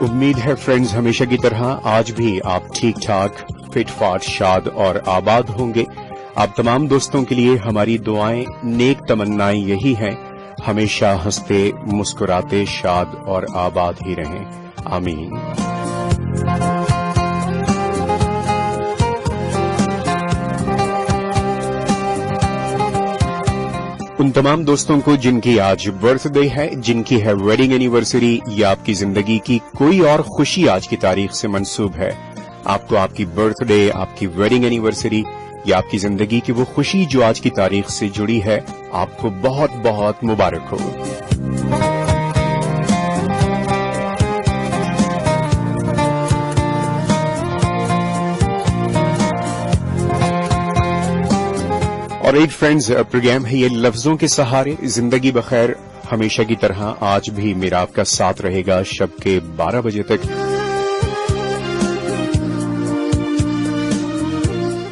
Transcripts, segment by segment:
उम्मीद है फ्रेंड्स हमेशा की तरह आज भी आप ठीक ठाक फिट फाट शाद और आबाद होंगे। आप तमाम दोस्तों के लिए हमारी दुआएं नेक तमन्नाएं यही हैं, हमेशा हंसते मुस्कुराते शाद और आबाद ही रहें, आमीन। उन तमाम दोस्तों को जिनकी आज बर्थडे है, जिनकी है वेडिंग एनिवर्सरी या आपकी जिंदगी की कोई और खुशी आज की तारीख से मंसूब है, आपको आपकी बर्थडे, आपकी वेडिंग एनिवर्सरी या आपकी जिंदगी की वो खुशी जो आज की तारीख से जुड़ी है, आपको बहुत बहुत मुबारक हो। और एक फ्रेंड्स प्रोग्राम है ये लफ्जों के सहारे, जिंदगी बखैर हमेशा की तरह आज भी मेरा आपका साथ रहेगा शब के 12 बजे तक।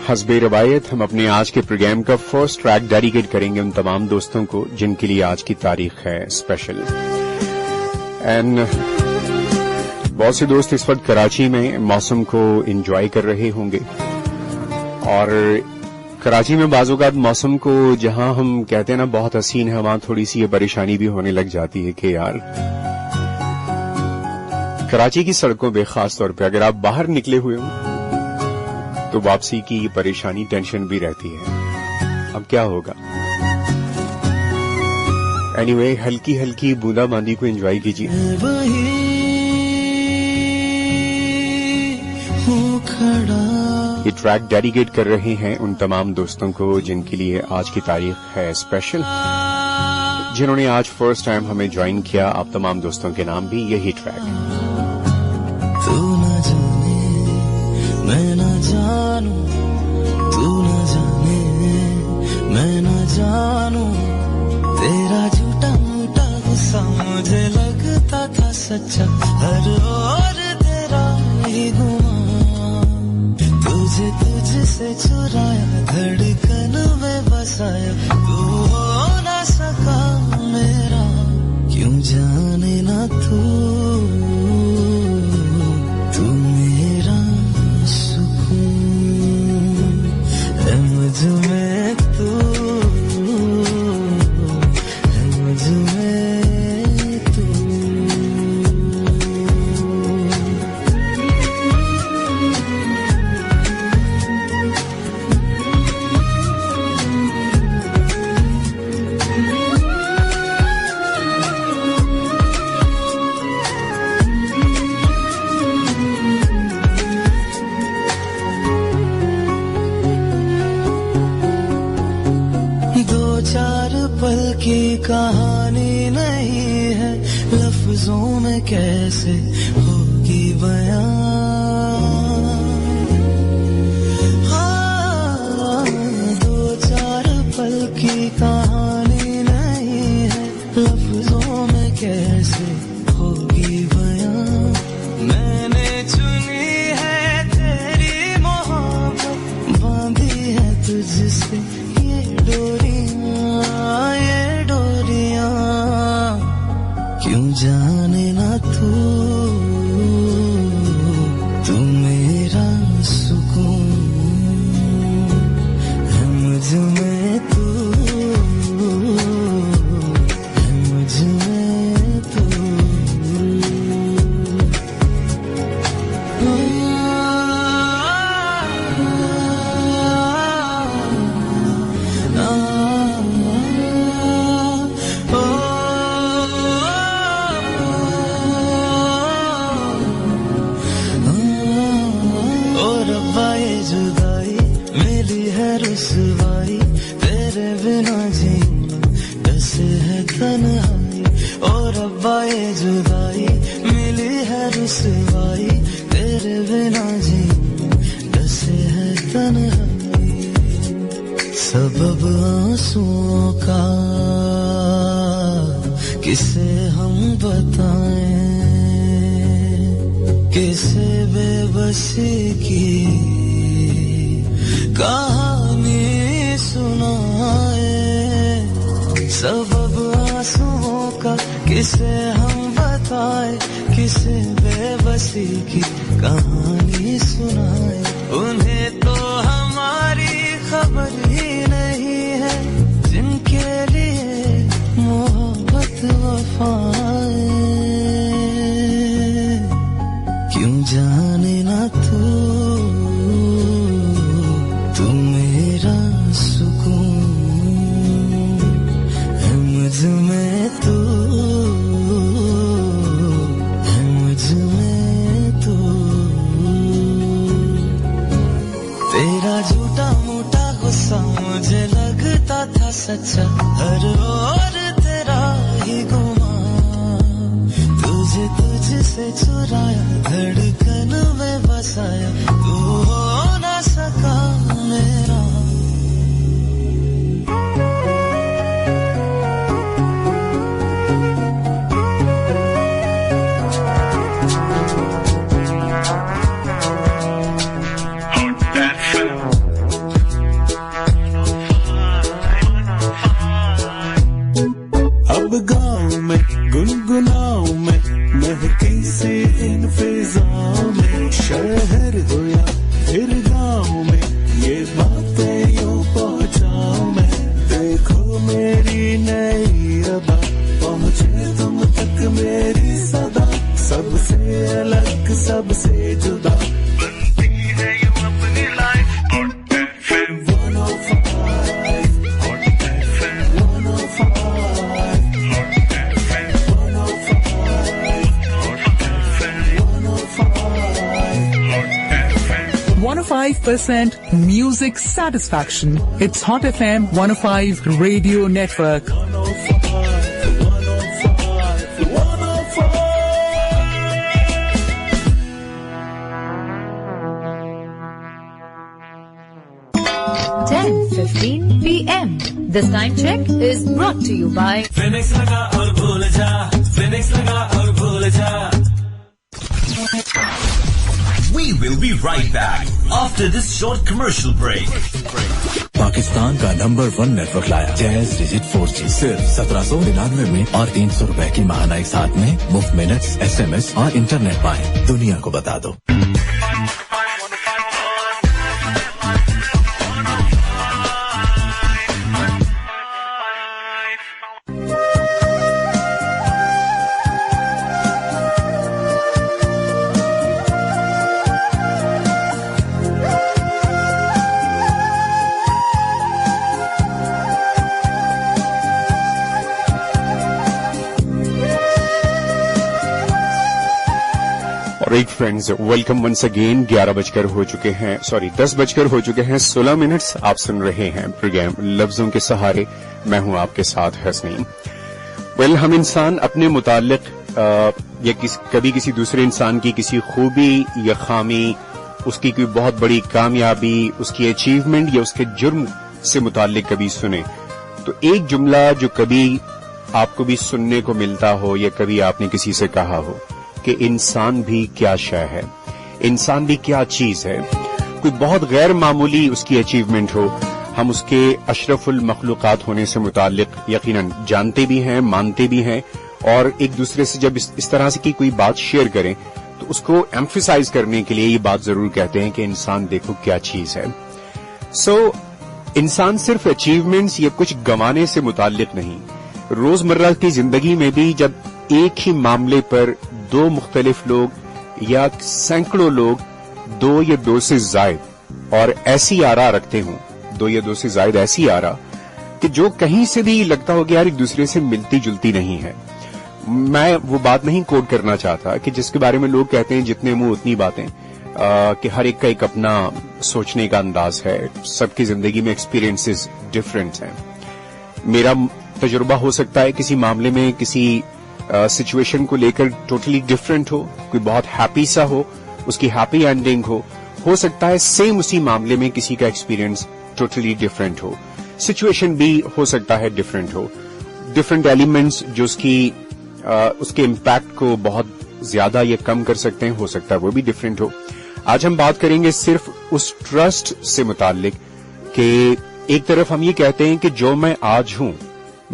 हस्बे रवायत हम अपने आज के प्रोग्राम का फर्स्ट ट्रैक डेडिकेट करेंगे उन तमाम दोस्तों को जिनके लिए आज की तारीख है स्पेशल। एंड बहुत से दोस्त इस वक्त कराची में मौसम को एंजॉय कर रहे होंगे, और कराची में बाज़-औक़ात मौसम को जहां हम कहते हैं ना बहुत हसीन है, वहां थोड़ी सी ये परेशानी भी होने लग जाती है कि यार कराची की सड़कों पे खास तौर पे अगर आप बाहर निकले हुए हो तो वापसी की ये परेशानी टेंशन भी रहती है, अब क्या होगा। एनीवे हल्की हल्की बूंदाबांदी को एंजॉय कीजिए। ये ट्रैक डेडिकेट कर रहे हैं उन तमाम दोस्तों को जिनके लिए आज की तारीख है स्पेशल, जिन्होंने आज फर्स्ट टाइम हमें ज्वाइन किया। आप तमाम दोस्तों के नाम भी यही ट्रैक। तू न जाने मैं न जानू, तू न जाने मैं न जानू, तेरा झूठा मूठा गुस्सा मुझे लगता था सच्चा, हर ओर तेरा ही गुमान, तुझे तुझसे चुराया धड़कन में बसाया, तू हो ना सका मेरा, क्यों जाने ना तू मेरा सुकून है मुझ में, तू है मुझ में तू। पल की कहानी नहीं है, लफ्जों में कैसे होगी बयां, हाँ, दो चार पल की कहानी नहीं है, लफ्जों में कैसे होगी बयां, मैंने चुनी है तेरी मोहब्बत, बांधी है तुझसे ये डोरियां, क्यों जाने ना तू मेरा सुकून है मुझ में, तू है मुझ में तू। रुसवाई तेरे बिना जीना कैसे है तन्हाई, और अब्बा ये जुदाई मिली है रुसवाई तेरे बिना जीना कैसे है तन्हाई, सबब आंसुओं का किसे हम बताएं, किसे बेबसी की कहानी सुनाए, सबब आंसुओं का किसे हम बताएं, बताए, किसे बेबसी की कहानी सुनाए. उन्हें तो हमारी खबर ही नहीं है, जिनके लिए मोहब्बत वफाए. क्यों जाने ना तू मेरा सुकून है, मुझ में तू है, मुझ में तू. तेरा झूठा मोटा गुस्सा मुझे लगता था सच्चा, हर ओर तेरा ही गुमा. तुझे तुझसे चुराया, धड़कन में बसाया, तू हो ना सका मेरा. अब गाँव में गुनगुनाऊं मैं महकी सी इन फिजाओं में. शहर हो या फिर गाँव में ये बातें यूं पहुँचाऊं मैं. देखो मेरी नई अदा, पहुँचे तुम तक मेरी सदा. सबसे अलग सबसे जुदा बनती है यूं अपनी life. Hot FM 105, Hot FM 105. 105% music satisfaction. It's Hot FM 105 Radio Network. 10:15 p.m. This time check is brought to you by Phoenix लगा और भूल जा, Phoenix लगा और भूल जा. We will be right back after this short commercial break. Pakistan का number 1 network लाया जैज़ डिजिट 4G सिर्फ 1799 में और 300 रुपए की महानाई साथ में मुफ्त मिनट्स, SMS और इंटरनेट पाएं. दुनिया को बता दो. Right friends, welcome once again. 10 बजकर हो चुके हैं 16 आप सुन रहे हैं प्रोग्राम लफ्जों के सहारे. मैं हूं आपके साथ हसनीन. वेल, हम इंसान अपने मुताल्लिक या कभी किसी दूसरे इंसान की किसी खूबी या खामी, उसकी कोई बहुत बड़ी कामयाबी, उसकी अचीवमेंट या उसके जुर्म से मुताल्लिक कभी सुने तो एक जुमला जो कभी आपको भी सुनने को मिलता हो या कभी आपने किसी से कहा हो कि इंसान भी क्या शय है, इंसान भी क्या चीज है. कोई बहुत गैर मामूली उसकी अचीवमेंट हो, हम उसके अशरफुल मखलूकात होने से मुताल्लिक यकीनन जानते भी हैं, मानते भी हैं, और एक दूसरे से जब इस तरह से की कोई बात शेयर करें तो उसको एम्फसाइज करने के लिए ये बात जरूर कहते हैं कि इंसान देखो क्या चीज है. सो इंसान सिर्फ अचीवमेंट्स या कुछ गंवाने से मुताल्लिक नहीं, रोजमर्रा की जिंदगी में भी जब एक ही मामले पर दो मुख्तलिफ लोग या सैकड़ों लोग, 2 या 2 से ज्यादा और ऐसी आरा रखते हों, 2 या 2 से ज्यादा ऐसी आरा कि जो कहीं से भी लगता हो कि यार एक दूसरे से मिलती जुलती नहीं है. मैं वो बात नहीं कोट करना चाहता कि जिसके बारे में लोग कहते हैं जितने मुंह उतनी बातें, कि हर एक का एक अपना सोचने का अंदाज है, सबकी जिंदगी में एक्सपीरियंसेस डिफरेंट हैं. मेरा तजुर्बा हो सकता है किसी मामले में, किसी सिचुएशन को लेकर टोटली डिफरेंट हो, कोई बहुत हैप्पी सा हो, उसकी हैप्पी एंडिंग हो सकता है सेम उसी मामले में किसी का एक्सपीरियंस टोटली डिफरेंट हो, सिचुएशन भी हो सकता है डिफरेंट हो, डिफरेंट एलिमेंट्स जो उसके इम्पैक्ट को बहुत ज्यादा या कम कर सकते हैं, हो सकता है वो भी डिफरेंट हो. आज हम बात करेंगे सिर्फ उस ट्रस्ट से मुताल्लिक कि एक तरफ हम ये कहते हैं कि जो मैं आज हूं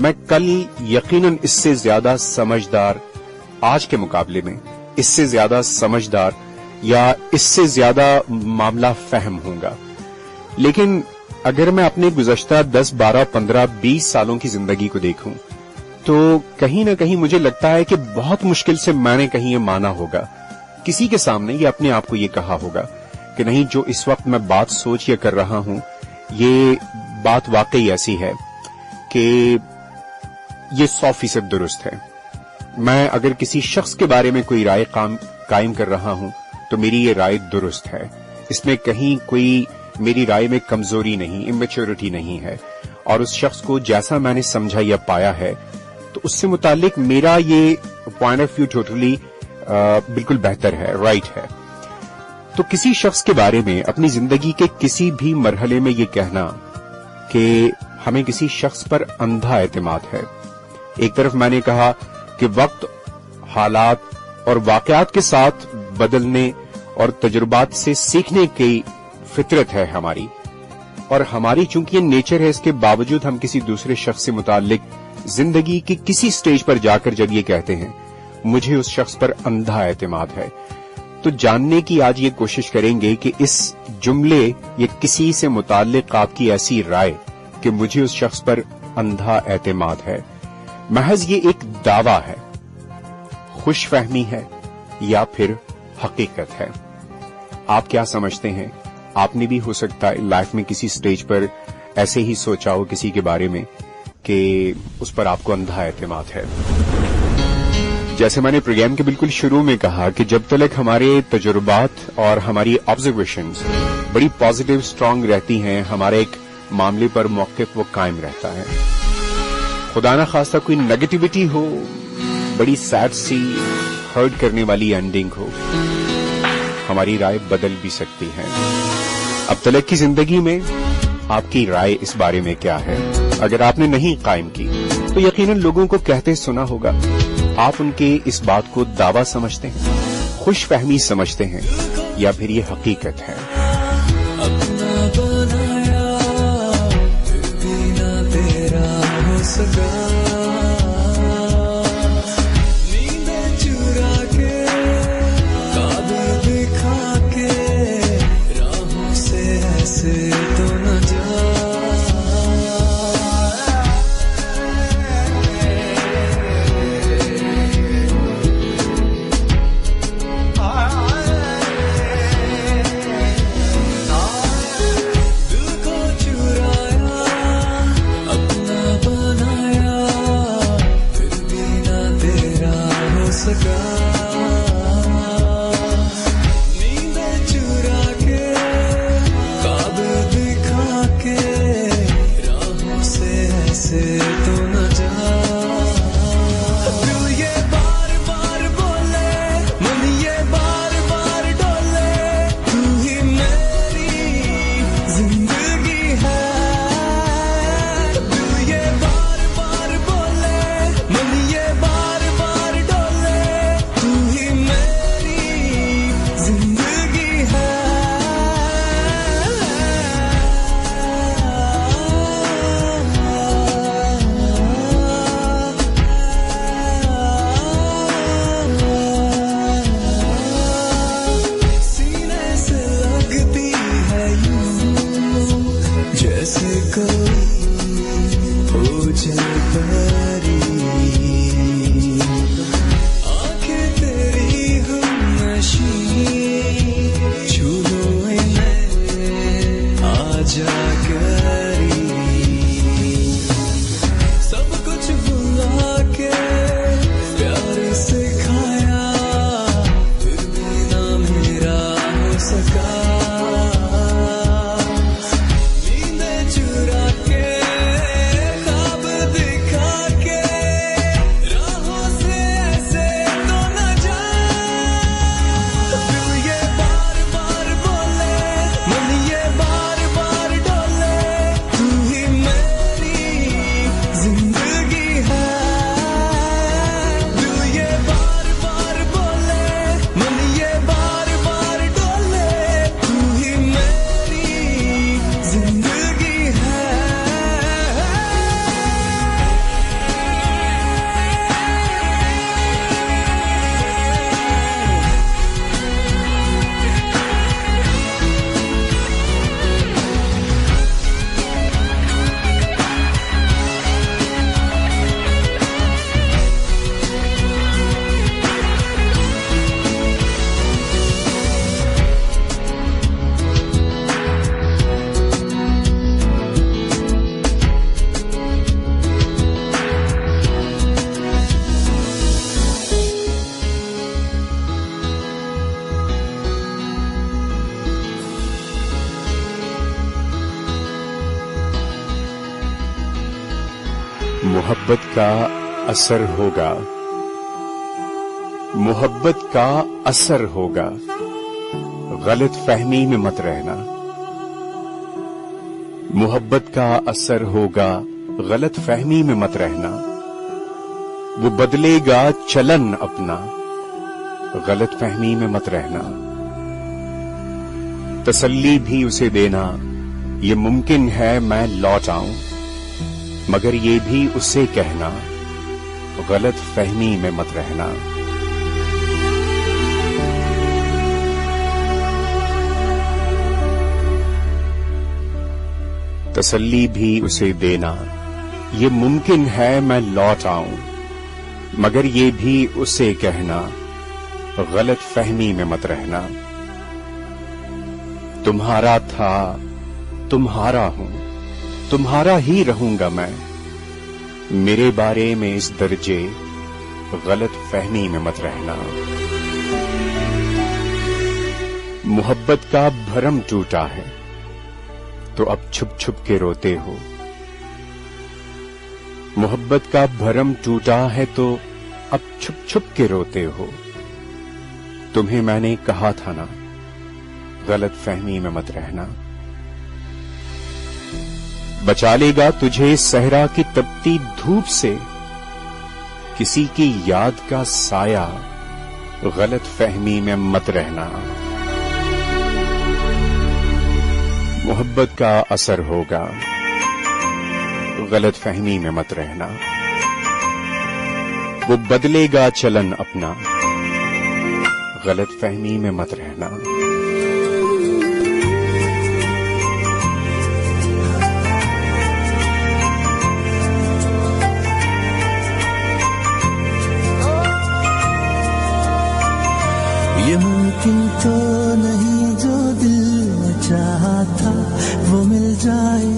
मैं कल यकीनन इससे ज्यादा समझदार, آج کے مقابلے میں اس سے زیادہ سمجھدار یا اس سے زیادہ معاملہ فہم ہوں گا. لیکن اگر میں اپنے گزشتہ 10, 12, 15, 20 سالوں کی زندگی کو دیکھوں تو کہیں نہ کہیں مجھے لگتا ہے کہ بہت مشکل سے میں نے کہیں یہ مانا ہوگا, کسی کے سامنے یا اپنے آپ کو یہ کہا ہوگا کہ نہیں, جو اس وقت میں بات سوچ یا کر رہا ہوں یہ بات واقعی ایسی ہے کہ یہ 100% درست ہے. میں اگر کسی شخص کے بارے میں کوئی رائے قائم کر رہا ہوں تو میری یہ رائے درست ہے, اس میں کہیں کوئی میری رائے میں کمزوری نہیں, اممیچورٹی نہیں ہے, اور اس شخص کو جیسا میں نے سمجھا یا پایا ہے تو اس سے متعلق میرا یہ پوائنٹ آف ویو ٹوٹلی بالکل بہتر ہے, رائٹ ہے. تو کسی شخص کے بارے میں اپنی زندگی کے کسی بھی مرحلے میں یہ کہنا کہ ہمیں کسی شخص پر اندھا اعتماد ہے. ایک طرف میں نے کہا کہ وقت, حالات اور واقعات کے ساتھ بدلنے اور تجربات سے سیکھنے کی فطرت ہے ہماری, اور ہماری چونکہ یہ نیچر ہے, اس کے باوجود ہم کسی دوسرے شخص سے متعلق زندگی کی کسی سٹیج پر جا کر جب یہ کہتے ہیں مجھے اس شخص پر اندھا اعتماد ہے, تو جاننے کی آج یہ کوشش کریں گے کہ اس جملے یا کسی سے متعلق آپ کی ایسی رائے کہ مجھے اس شخص پر اندھا اعتماد ہے, محض یہ ایک دعویٰ ہے, خوش فہمی ہے یا پھر حقیقت ہے. آپ کیا سمجھتے ہیں؟ آپ نے بھی ہو سکتا ہے لائف میں کسی سٹیج پر ایسے ہی سوچا ہو کسی کے بارے میں کہ اس پر آپ کو اندھا اعتماد ہے. جیسے میں نے پروگرام کے بالکل شروع میں کہا کہ جب تک ہمارے تجربات اور ہماری آبزرویشنز بڑی پازیٹیو اسٹرانگ رہتی ہیں, ہمارے ایک معاملے پر موقف وہ قائم رہتا ہے. خدا نہ خواستہ کوئی نیگیٹیوٹی ہو, بڑی سیڈ سی ہرٹ کرنے والی اینڈنگ ہو, ہماری رائے بدل بھی سکتی ہے. اب تلک کی زندگی میں آپ کی رائے اس بارے میں کیا ہے؟ اگر آپ نے نہیں قائم کی تو یقیناً لوگوں کو کہتے سنا ہوگا. آپ ان کے اس بات کو دعویٰ سمجھتے ہیں, خوش فہمی سمجھتے ہیں, یا پھر یہ حقیقت ہے؟ اپنا بنایا پھر بھی نہ تیرا ہو سکا, نیندیں چرا کے قابل دکھا کے راہوں سے ایسے تو نہ جا. मोहब्बत का असर होगा, मोहब्बत का असर होगा, गलत फहमी में मत रहना। मोहब्बत का असर होगा, गलत फहमी में मत रहना। वो बदलेगा चलन अपना, गलत फहमी में मत रहना। तसल्ली भी उसे देना, ये मुमकिन है मैं लौट आऊं, मगर ये भी उसे कहना, गलत फहमी में मत रहना। तसल्ली भी उसे देना, ये मुमकिन है मैं लौट आऊं, मगर ये भी उसे कहना, गलत फहमी में मत रहना। तुम्हारा था, तुम्हारा हूं, तुम्हारा ही रहूंगा मैं, मेरे बारे में इस दर्जे गलत फहमी में मत रहना। मोहब्बत का भरम टूटा है तो अब छुप छुप के रोते हो। मोहब्बत का भरम टूटा है तो अब छुप छुप के रोते हो। तुम्हें मैंने कहा था ना, गलत फहमी में मत रहना। बचा लेगा तुझे सहरा की तपती धूप से किसी की याद का साया, गलत फहमी में मत रहना। मोहब्बत का असर होगा, गलत फहमी में मत रहना। वो बदलेगा चलन अपना, गलत फहमी में मत रहना। ये मुमकिन तो नहीं जो दिल में चाहा था वो मिल जाए,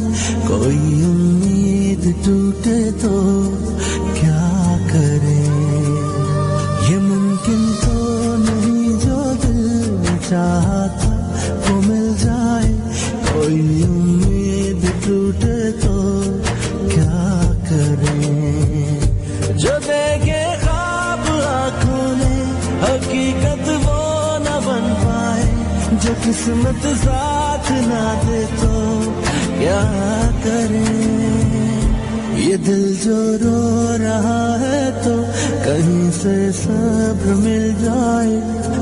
कोई उम्मीद टूटे तो क्या करे। ये मुमकिन तो नहीं जो दिल में चाहा था वो मिल जाए, कोई उम्मीद टूटे तो क्या करे। जो देखे ख्वाब आंखों ने हकीकत वो न बन पाए, जो किस्मत साथ ना दे तो क्या करें। ये दिल जो रो रहा है तो कहीं से सब्र मिल जाए,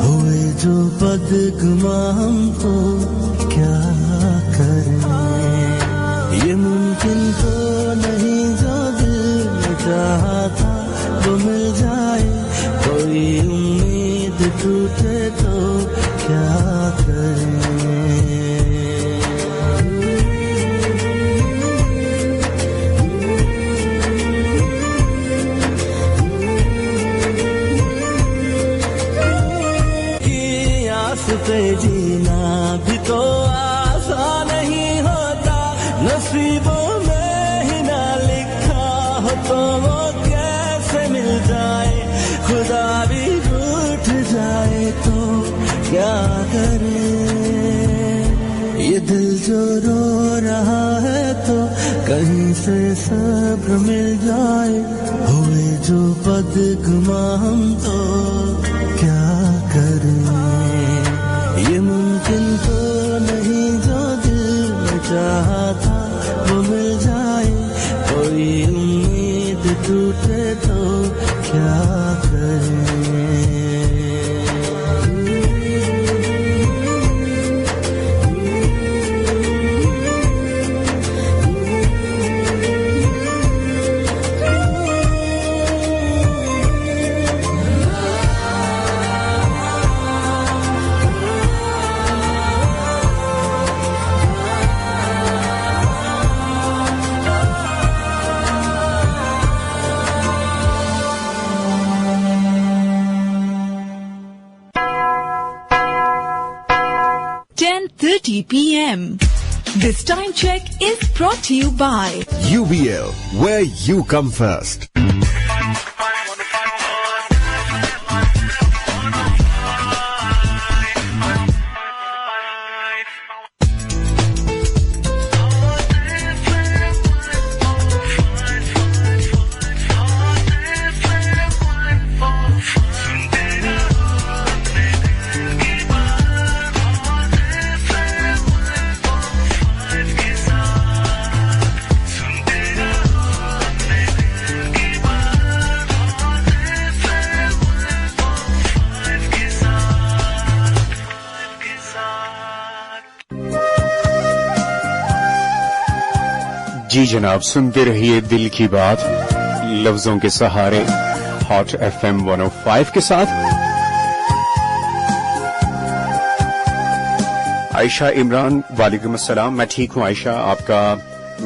हुए जो बदगुमा हम तो क्या करें। ये मुमकिन तो नहीं जो दिल में चाहा था वो मिल जाए, कोई उम्मीद टूटे तो क्या करें। की आस पे जीना भी तो आसान नहीं होता, नसीबों में ही ना लिखा हो तो वो कैसे मिल जाए। खुदा भी रूठ जाए तो क्या करे। ये दिल जो रो रहा है तो कहीं से सब्र मिल जाए, हुए जो बदगुमा हम तो क्या करें। ये मुमकिन तो नहीं जो दिल में चाहा था वो मिल जाए, कोई उम्मीद टूटे तो क्या करें। PM. This time check is brought to you by UBL, where you come first. जी जनाब, सुनते रहिए दिल की बात लफ्जों के सहारे हॉट FM 105 के साथ। आयशा इमरान, वालेकुम अस्सलाम। मैं ठीक हूँ आयशा, आपका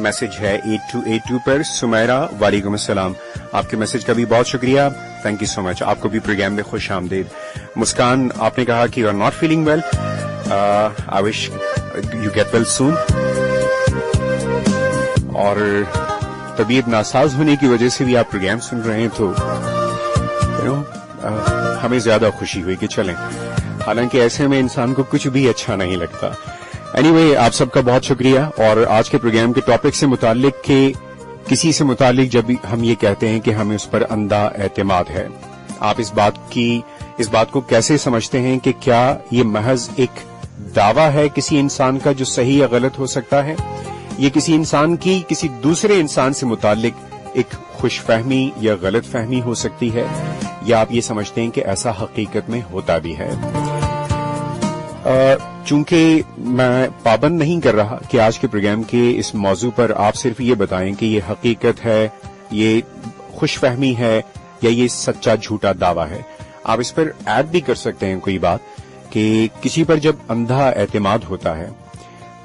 मैसेज है 8282 पर। सुमेरा, वालेकुम अस्सलाम, आपके मैसेज का भी बहुत शुक्रिया, थैंक यू सो मच। आपको भी प्रोग्राम में खुश आमदीद। मुस्कान, आपने कहा कि you are not feeling well, I wish you get well soon. और तबीयत नासाज होने की वजह से भी आप प्रोग्राम सुन रहे हैं तो हमें ज्यादा खुशी हुई कि चलें, हालांकि ऐसे में इंसान को कुछ भी अच्छा नहीं लगता। एनीवे, आप सबका बहुत शुक्रिया। और आज के प्रोग्राम के टॉपिक से मुताल्लिक के किसी से मुताल्लिक जब हम ये कहते हैं कि हमें उस पर अंधा एतमाद है, आप इस बात को कैसे समझते हैं कि क्या ये महज एक दावा है किसी इंसान का जो सही या गलत हो सकता है, ये किसी इंसान की किसी दूसरे इंसान से मुताल्लिक एक खुशफहमी या गलत फहमी हो सकती है, या आप ये समझते हैं कि ऐसा हकीकत में होता भी है? चूंकि मैं पाबंद नहीं कर रहा कि आज के प्रोग्राम के इस मौजू पर आप सिर्फ ये बताएं कि ये हकीकत है, ये खुशफहमी है, या ये सच्चा झूठा दावा है। आप इस पर ऐड भी कर सकते हैं कोई बात कि किसी पर जब अंधा एतमाद होता है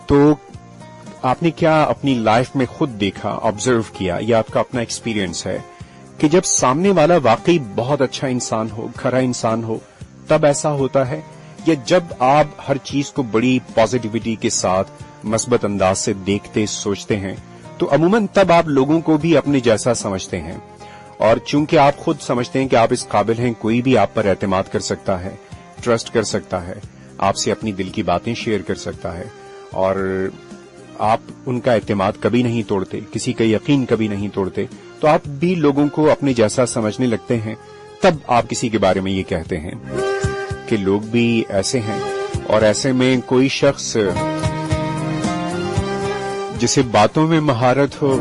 तो आपने क्या अपनी लाइफ में खुद देखा, ऑब्जर्व किया, या आपका अपना एक्सपीरियंस है कि जब सामने वाला वाकई बहुत अच्छा इंसान हो, खरा इंसान हो, तब ऐसा होता है, या जब आप हर चीज को बड़ी पॉजिटिविटी के साथ मस्बत अंदाज से देखते सोचते हैं तो अमूमन तब आप लोगों को भी अपने जैसा समझते हैं। और चूंकि आप खुद समझते हैं कि आप इस काबिल हैं, कोई भी आप पर एतमाद कर सकता है, ट्रस्ट कर सकता है, आपसे अपनी दिल की बातें शेयर कर सकता है, और आप उनका एतमाद कभी नहीं तोड़ते, किसी का यकीन कभी नहीं तोड़ते, तो आप भी लोगों को अपने जैसा समझने लगते हैं। तब आप किसी के बारे में ये कहते हैं कि लोग भी ऐसे हैं। और ऐसे में कोई शख्स जिसे बातों में महारत हो,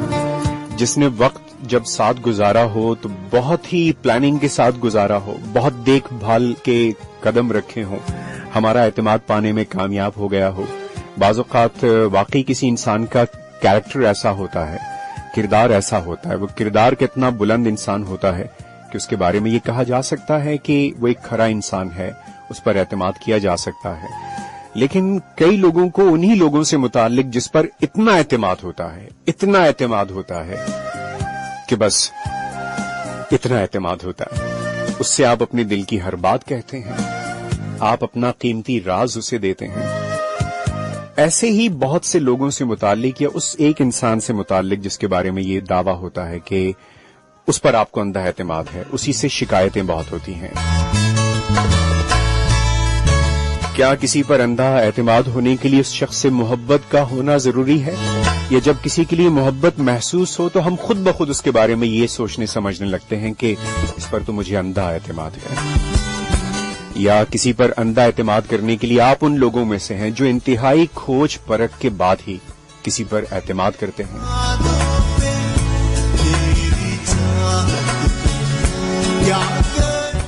जिसने वक्त जब साथ गुजारा हो तो बहुत ही प्लानिंग के साथ गुजारा हो, बहुत देखभाल के कदम रखे हो, हमारा एतमाद पाने में कामयाब हो गया हो। बाज़ औक़ात वाकई किसी इंसान का कैरेक्टर ऐसा होता है, किरदार ऐसा होता है, वो किरदार कितना बुलंद इंसान होता है कि उसके बारे में ये कहा जा सकता है कि वो एक खरा इंसान है, उस पर एतमाद किया जा सकता है। लेकिन कई लोगों को उन्हीं लोगों से मुताल्लिक जिस पर इतना एतमाद होता है, इतना एतमाद होता है कि बस इतना एतमाद होता है, उससे आप अपने दिल की हर बात कहते हैं, आप अपना कीमती राज उसे देते हैं। ऐसे ही बहुत से लोगों से मुताल्लिक या उस एक इंसान से मुताल्लिक जिसके बारे में ये दावा होता है कि उस पर आपको अंधा एतमाद है, उसी से शिकायतें बहुत होती हैं। क्या किसी पर अंधा एतमाद होने के लिए उस शख्स से मोहब्बत का होना जरूरी है, या जब किसी के लिए मोहब्बत महसूस हो तो हम खुद ब खुद उसके बारे में ये सोचने समझने लगते हैं कि इस पर तो मुझे अंधा एतमाद है? या किसी पर अंधा एतमाद करने के लिए आप उन लोगों में से हैं जो इंतहाई खोज परख के बाद ही किसी पर एतमाद करते हैं?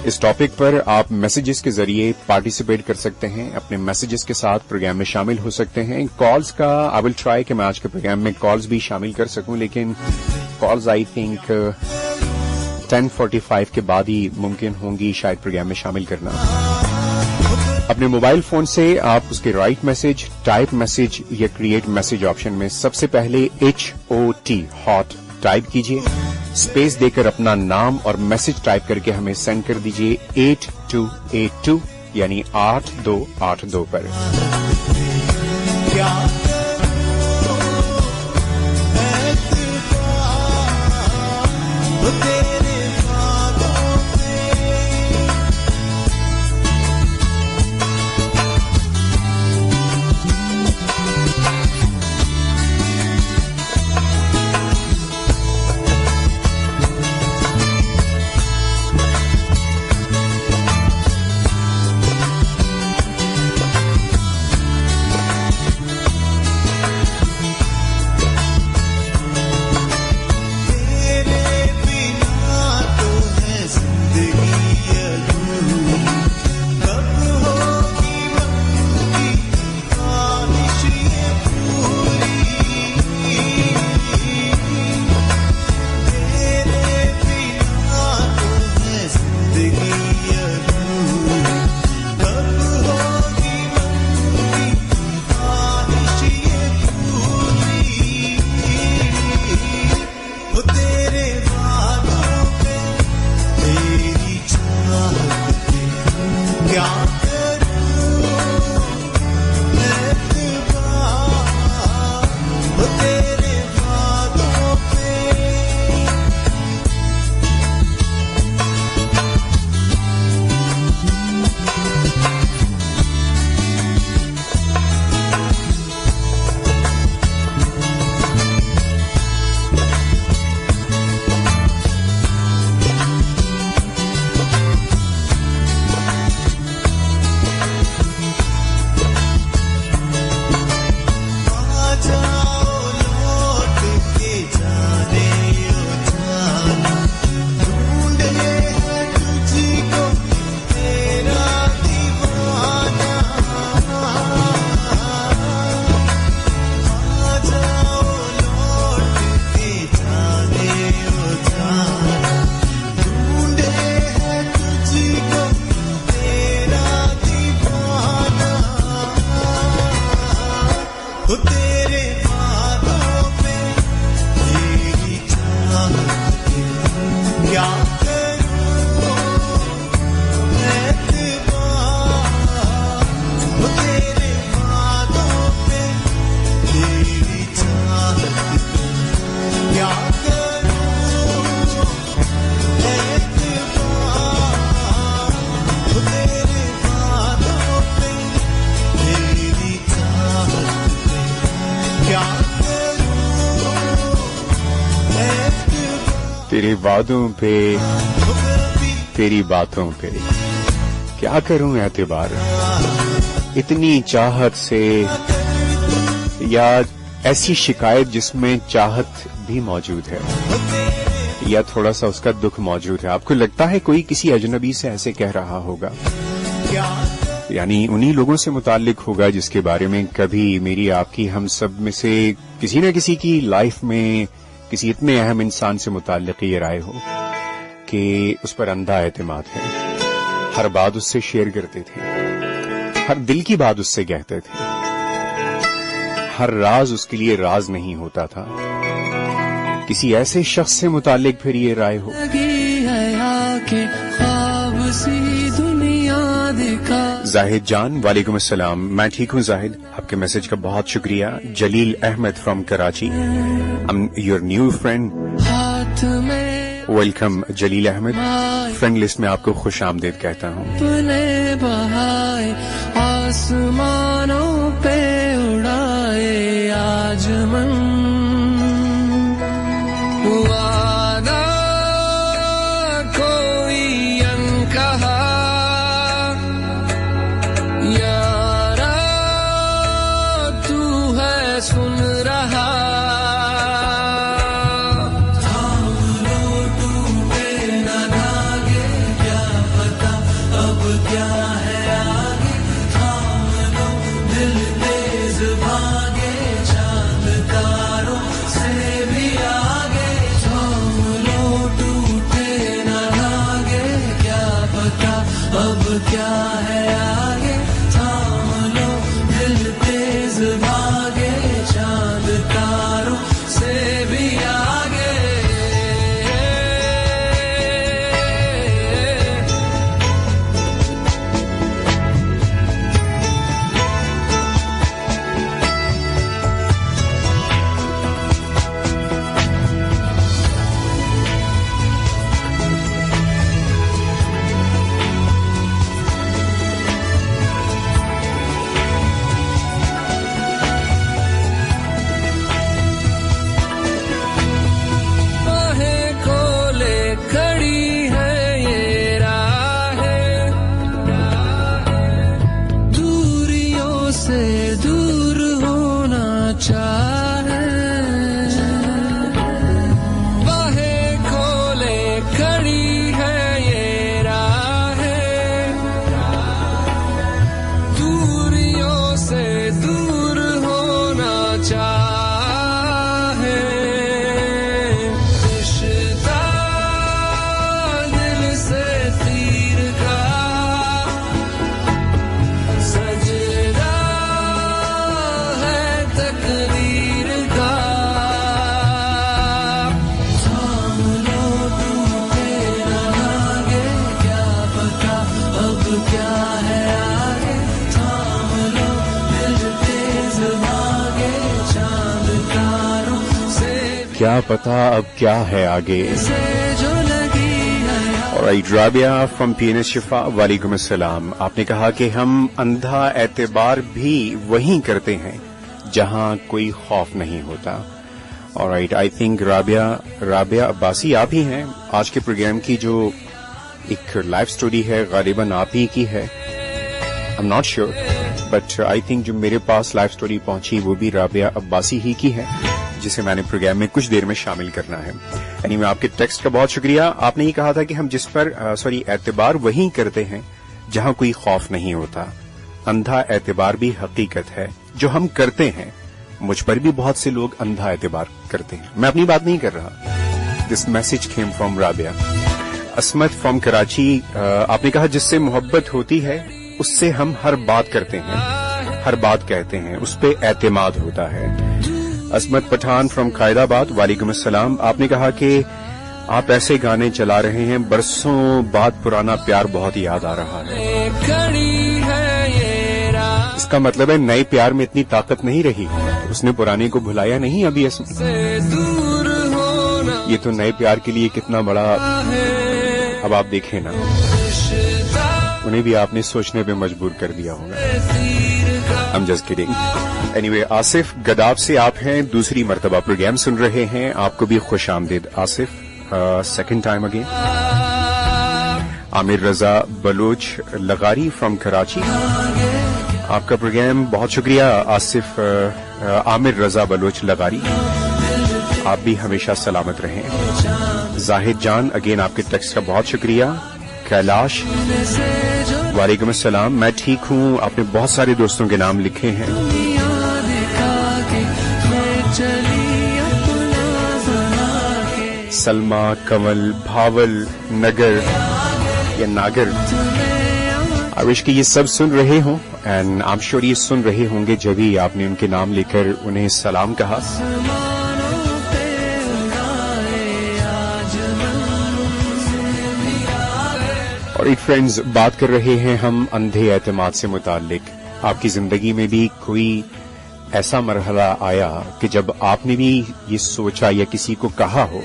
इस टॉपिक पर आप मैसेजेस के जरिए पार्टिसिपेट कर सकते हैं, अपने मैसेजेस के साथ प्रोग्राम में शामिल हो सकते हैं। कॉल्स का आई विल ट्राई कि मैं आज के प्रोग्राम में कॉल्स भी शामिल कर सकूं, लेकिन कॉल्स आई थिंक 10:45 के बाद ही मुमकिन होंगी शायद प्रोग्राम में शामिल करना। अपने मोबाइल फोन से आप उसके राइट मैसेज, टाइप मैसेज या क्रिएट मैसेज ऑप्शन में सबसे पहले HOT हॉट टाइप कीजिए, स्पेस देकर अपना नाम और मैसेज टाइप करके हमें सेंड कर दीजिए 8282 यानी 8282 पर। तेरे वादों पे तेरी बातों पे क्या करूं एतबार, इतनी चाहत से या ऐसी शिकायत जिसमें चाहत भी मौजूद है या थोड़ा सा उसका दुख मौजूद है। आपको लगता है कोई किसी अजनबी से ऐसे कह रहा होगा, यानी उन्हीं लोगों से मुताल्लिक होगा जिसके बारे में कभी मेरी आपकी हम सब में से किसी न किसी की लाइफ में किसी इतने अहम इंसान से मुताल्लिक ये राय हो कि उस पर अंधा एतमाद है, हर बात उससे शेयर करते थे, हर दिल की बात उससे कहते थे, हर राज उसके लिए राज नहीं होता था। किसी ऐसे शख्स से मुताल्लिक फिर ये राय हो। जाहिद जान, वालेकुम अस्सलाम, मैं ठीक हूँ जाहिद, आपके मैसेज का बहुत शुक्रिया। Jalil Ahmed from Karachi, I am your new friend, welcome Jalil Ahmed, friend list में आपको खुश आमदीद कहता हूँ। आसमानों पे उड़ाए आज मन, वादा कोई अनकहा, यारा तू है सुन रहा, क्या है आगे, थाम लो दिल तेज भागे, चांद तारों से भी आगे। क्या पता अब क्या है आगे। और राबिया फ्रॉम पीएनएस शिफा, वालेकुम अस्सलाम, आपने कहा कि हम अंधा एतबार भी वहीं करते हैं जहां कोई खौफ नहीं होता। और आई थिंक राबिया अब्बासी आप ही हैं। आज के प्रोग्राम की जो एक लाइफ स्टोरी है गालिबन आप ही की है, I am not sure, but I think जो मेरे पास लाइफ स्टोरी पहुंची वो भी राबिया अब्बासी ही की है, जिसे मैंने प्रोग्राम में कुछ देर में शामिल करना है। एनीवे, आपके टेक्स्ट का बहुत शुक्रिया। आपने ये कहा था कि हम जिस पर एतबार वहीं करते हैं जहां कोई खौफ नहीं होता। अंधा एतबार भी हकीकत है जो हम करते हैं। मुझ पर भी बहुत से लोग अंधा एतबार करते हैं, मैं अपनी बात नहीं कर रहा। This message came from Rabia. असमत फ्रॉम कराची, आपने कहा जिससे मोहब्बत होती है उससे हम हर बात करते हैं, हर बात कहते हैं, उस पे एतमाद होता है। असमत पठान फ्रॉम कायदाबाद, वालेकुम अस्सलाम, आपने कहा कि आप ऐसे गाने चला रहे हैं, बरसों बाद पुराना प्यार बहुत याद आ रहा है। इसका मतलब है नए प्यार में इतनी ताकत नहीं रही, उसने पुराने को भुलाया नहीं अभी। ये तो नए प्यार के लिए कितना बड़ा, अब आप देखें ना, उन्हें भी आपने सोचने पे मजबूर कर दिया होगा। I'm just kidding. Anyway, Asif गदाब से आप हैं, दूसरी मर्तबा प्रोग्राम सुन रहे हैं, आपको भी खुश आमदीद Asif. second time again. Aamir Raza Baloch Lagari from Karachi, आपका प्रोग्राम बहुत शुक्रिया आसिफ आमिर रजा बलोच लगारी, आप भी हमेशा सलामत रहें। जाहिद जान अगेन आपके टेक्स्ट का बहुत शुक्रिया। कैलाश वालेकुम अस्सलाम, मैं ठीक हूँ, आपने बहुत सारे दोस्तों के नाम लिखे हैं। सलमा, कंवल, भावल, नगर या नागर, आई विश कि ये सब सुन रहे हों एंड आई एम श्योर ये सुन रहे होंगे जब भी आपने उनके नाम लेकर उन्हें सलाम कहा। और एक फ्रेंड्स, बात कर रहे हैं हम अंधे एतमाद से मुताल्लिक। आपकी जिंदगी में भी कोई ऐसा मरहला आया कि जब आपने भी ये सोचा या किसी को कहा हो,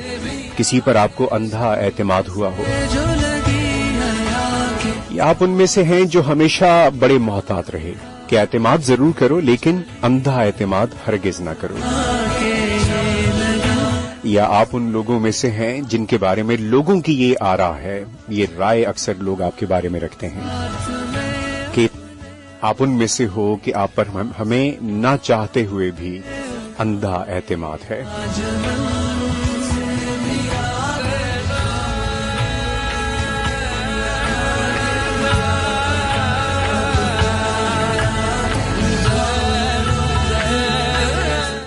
किसी पर आपको अंधा एतमाद हुआ हो, या आप उनमें से हैं जो हमेशा बड़े मोहतात रहे कि एतमाद जरूर करो लेकिन अंधा एतमाद हरगिज ना करो, या आप उन लोगों में से हैं जिनके बारे में लोगों की ये आरा है, ये राय अक्सर लोग आपके बारे में रखते हैं कि आप उनमें से हो कि आप पर हमें ना चाहते हुए भी अंधा एतमाद है।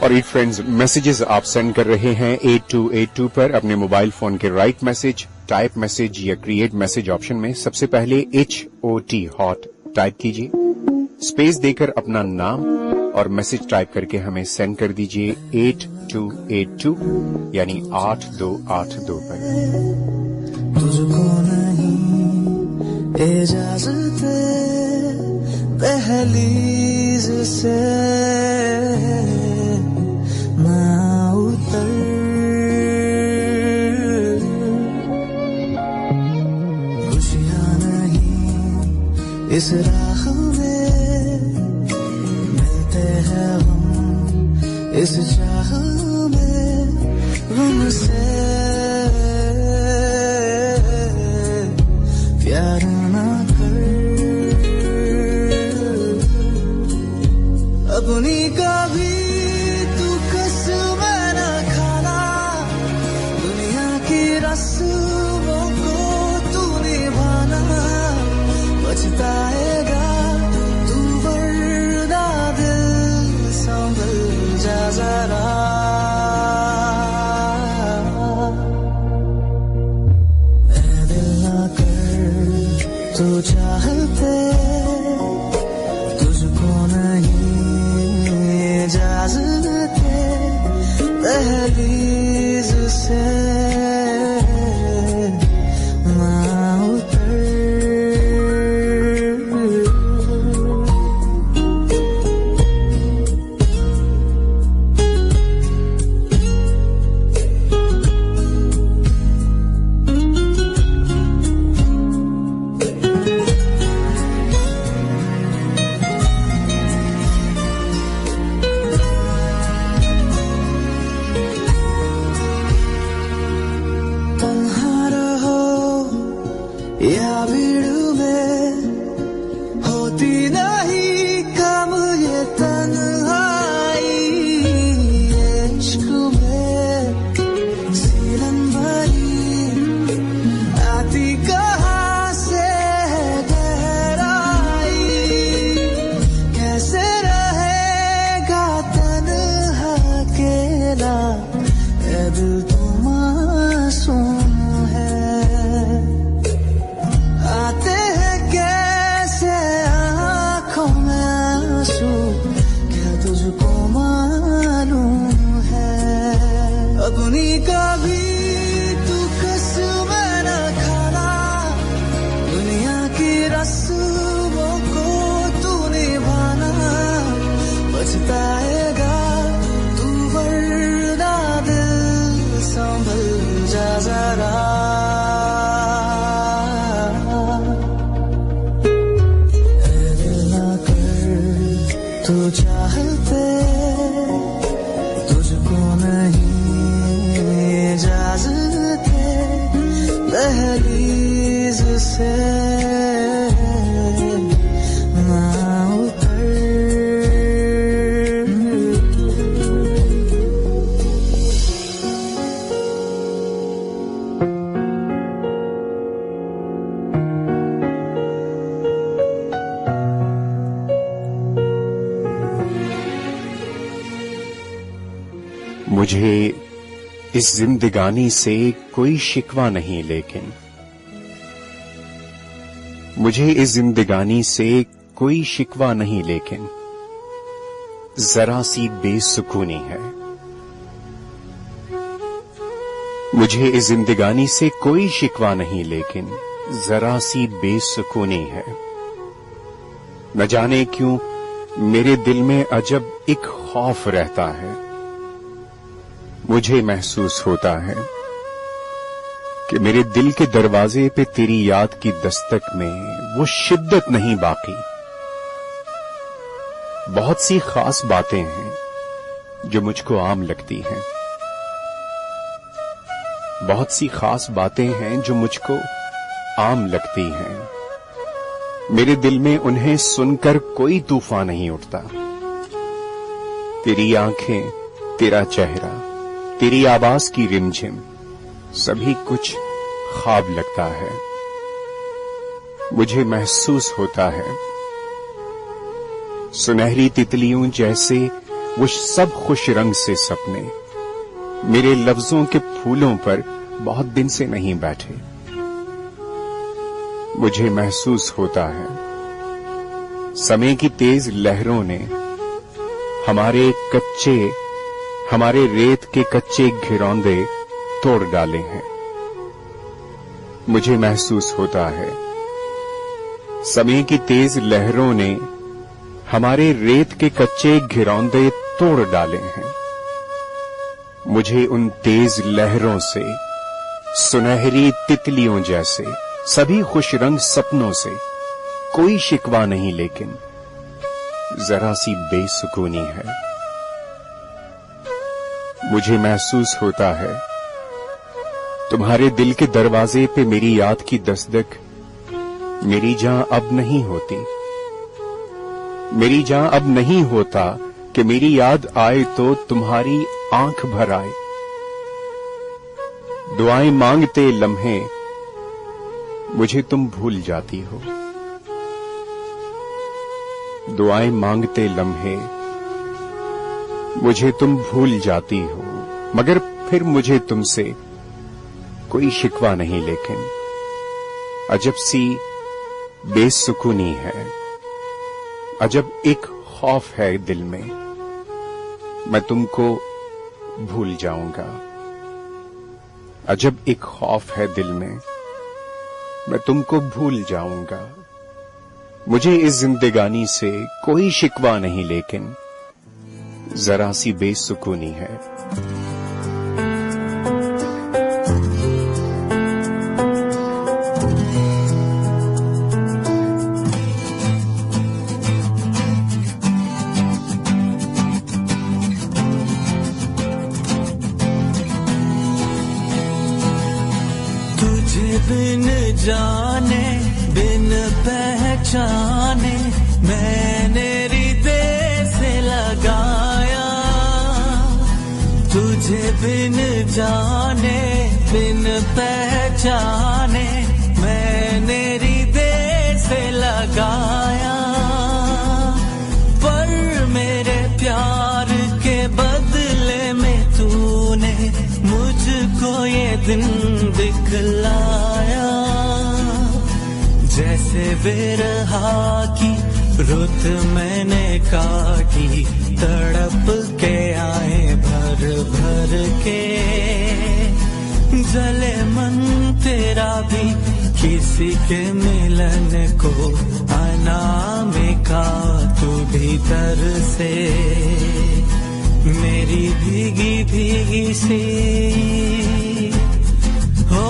और एक फ्रेंड्स, मैसेजेस आप सेंड कर रहे हैं 8282 पर अपने मोबाइल फोन के राइट मैसेज, टाइप मैसेज या क्रिएट मैसेज ऑप्शन में सबसे पहले HOT हॉट टाइप कीजिए, स्पेस देकर अपना नाम और मैसेज टाइप करके हमें सेंड कर दीजिए 8282 यानी 8282 पर। तुझको नहीं इजाजत दहलीज से ना उतर, खुशियां नहीं इस राह में मिलते हैं हम, इस चाह में गम से प्यार ना कर, अपनी का भी तू कसम न खाना, दुनिया की रस्मों को तू निभाना, पछताएगा तू वरना दिल संभल जा जरा, ऐ दिल ना कर तू चाहते तुझको नहीं इजाजत दहलीज से ना उतर। या भीड़ में होती नहीं कम ये तन्हाई, इश्क में सीलन भरी आती कहाँ से है गहराई, कैसे रहेगा तन्हा अकेला, ऐ दिल तू मासूम है, आते हैं कैसे आँखों में आंसू, क्या तुझको मालूम है, अपनी का भी तू कसम न खाना, दुनिया की रस्मों को तू निभाना, पछताएगा तू वरना दिल संभल जा जरा, तू चाहते तुझको नहीं इजाजत मुझे इस जिंदगानी से कोई शिकवा नहीं, लेकिन मुझे इस जिंदगानी से कोई शिकवा नहीं, लेकिन जरा सी बेसुकूनी है। मुझे इस जिंदगानी से कोई शिकवा नहीं, लेकिन जरा सी बेसुकूनी है। न जाने क्यों मेरे दिल में अजब एक खौफ रहता है। मुझे महसूस होता है कि मेरे दिल के दरवाजे पे तेरी याद की दस्तक में वो शिद्दत नहीं बाकी। बहुत सी खास बातें हैं जो मुझको आम लगती हैं। बहुत सी खास बातें हैं जो मुझको आम लगती हैं। मेरे दिल में उन्हें सुनकर कोई तूफान नहीं उठता। तेरी आंखें, तेरा चेहरा, तेरी आवाज की रिमझिम, सभी कुछ ख्वाब लगता है। मुझे महसूस होता है सुनहरी तितलियों जैसे वो सब खुश रंग से सपने मेरे लफ्जों के फूलों पर बहुत दिन से नहीं बैठे। मुझे महसूस होता है समय की तेज लहरों ने हमारे रेत के कच्चे घिरौंदे तोड़ डाले हैं। मुझे महसूस होता है समय की तेज लहरों ने हमारे रेत के कच्चे घिरौंदे तोड़ डाले हैं। मुझे उन तेज लहरों से, सुनहरी तितलियों जैसे सभी खुश रंग सपनों से कोई शिकवा नहीं, लेकिन जरा सी बेसुकूनी है। मुझे महसूस होता है तुम्हारे दिल के दरवाजे पे मेरी याद की दस्तक मेरी जहां अब नहीं होती। मेरी जहां अब नहीं होता कि मेरी याद आए तो तुम्हारी आंख भर आए। दुआएं मांगते लम्हे मुझे तुम भूल जाती हो। दुआएं मांगते लम्हे मुझे तुम भूल जाती हो, मगर फिर मुझे तुमसे कोई शिकवा नहीं, लेकिन अजब सी बेसुकूनी है। अजब एक खौफ है दिल में, मैं तुमको भूल जाऊंगा। अजब एक खौफ है दिल में, मैं तुमको भूल जाऊंगा। मुझे इस जिंदगानी से कोई शिकवा नहीं, लेकिन जरा सी बेसुकूनी है। बिन जाने बिन पहचाने मैंने हृदय से लगाया। तुझे बिन जाने बिन पहचाने मैंने हृदय से लगाया। पर मेरे प्यार के बदले में तूने मुझको ये दिन दिखलाया। जैसे बिरहा की रुत मैंने काटी, तड़प के आए भर भर के। जले मन तेरा भी किसी के मिलन को, अनामिका तू भीतर से मेरी भीगी भीगी सी हो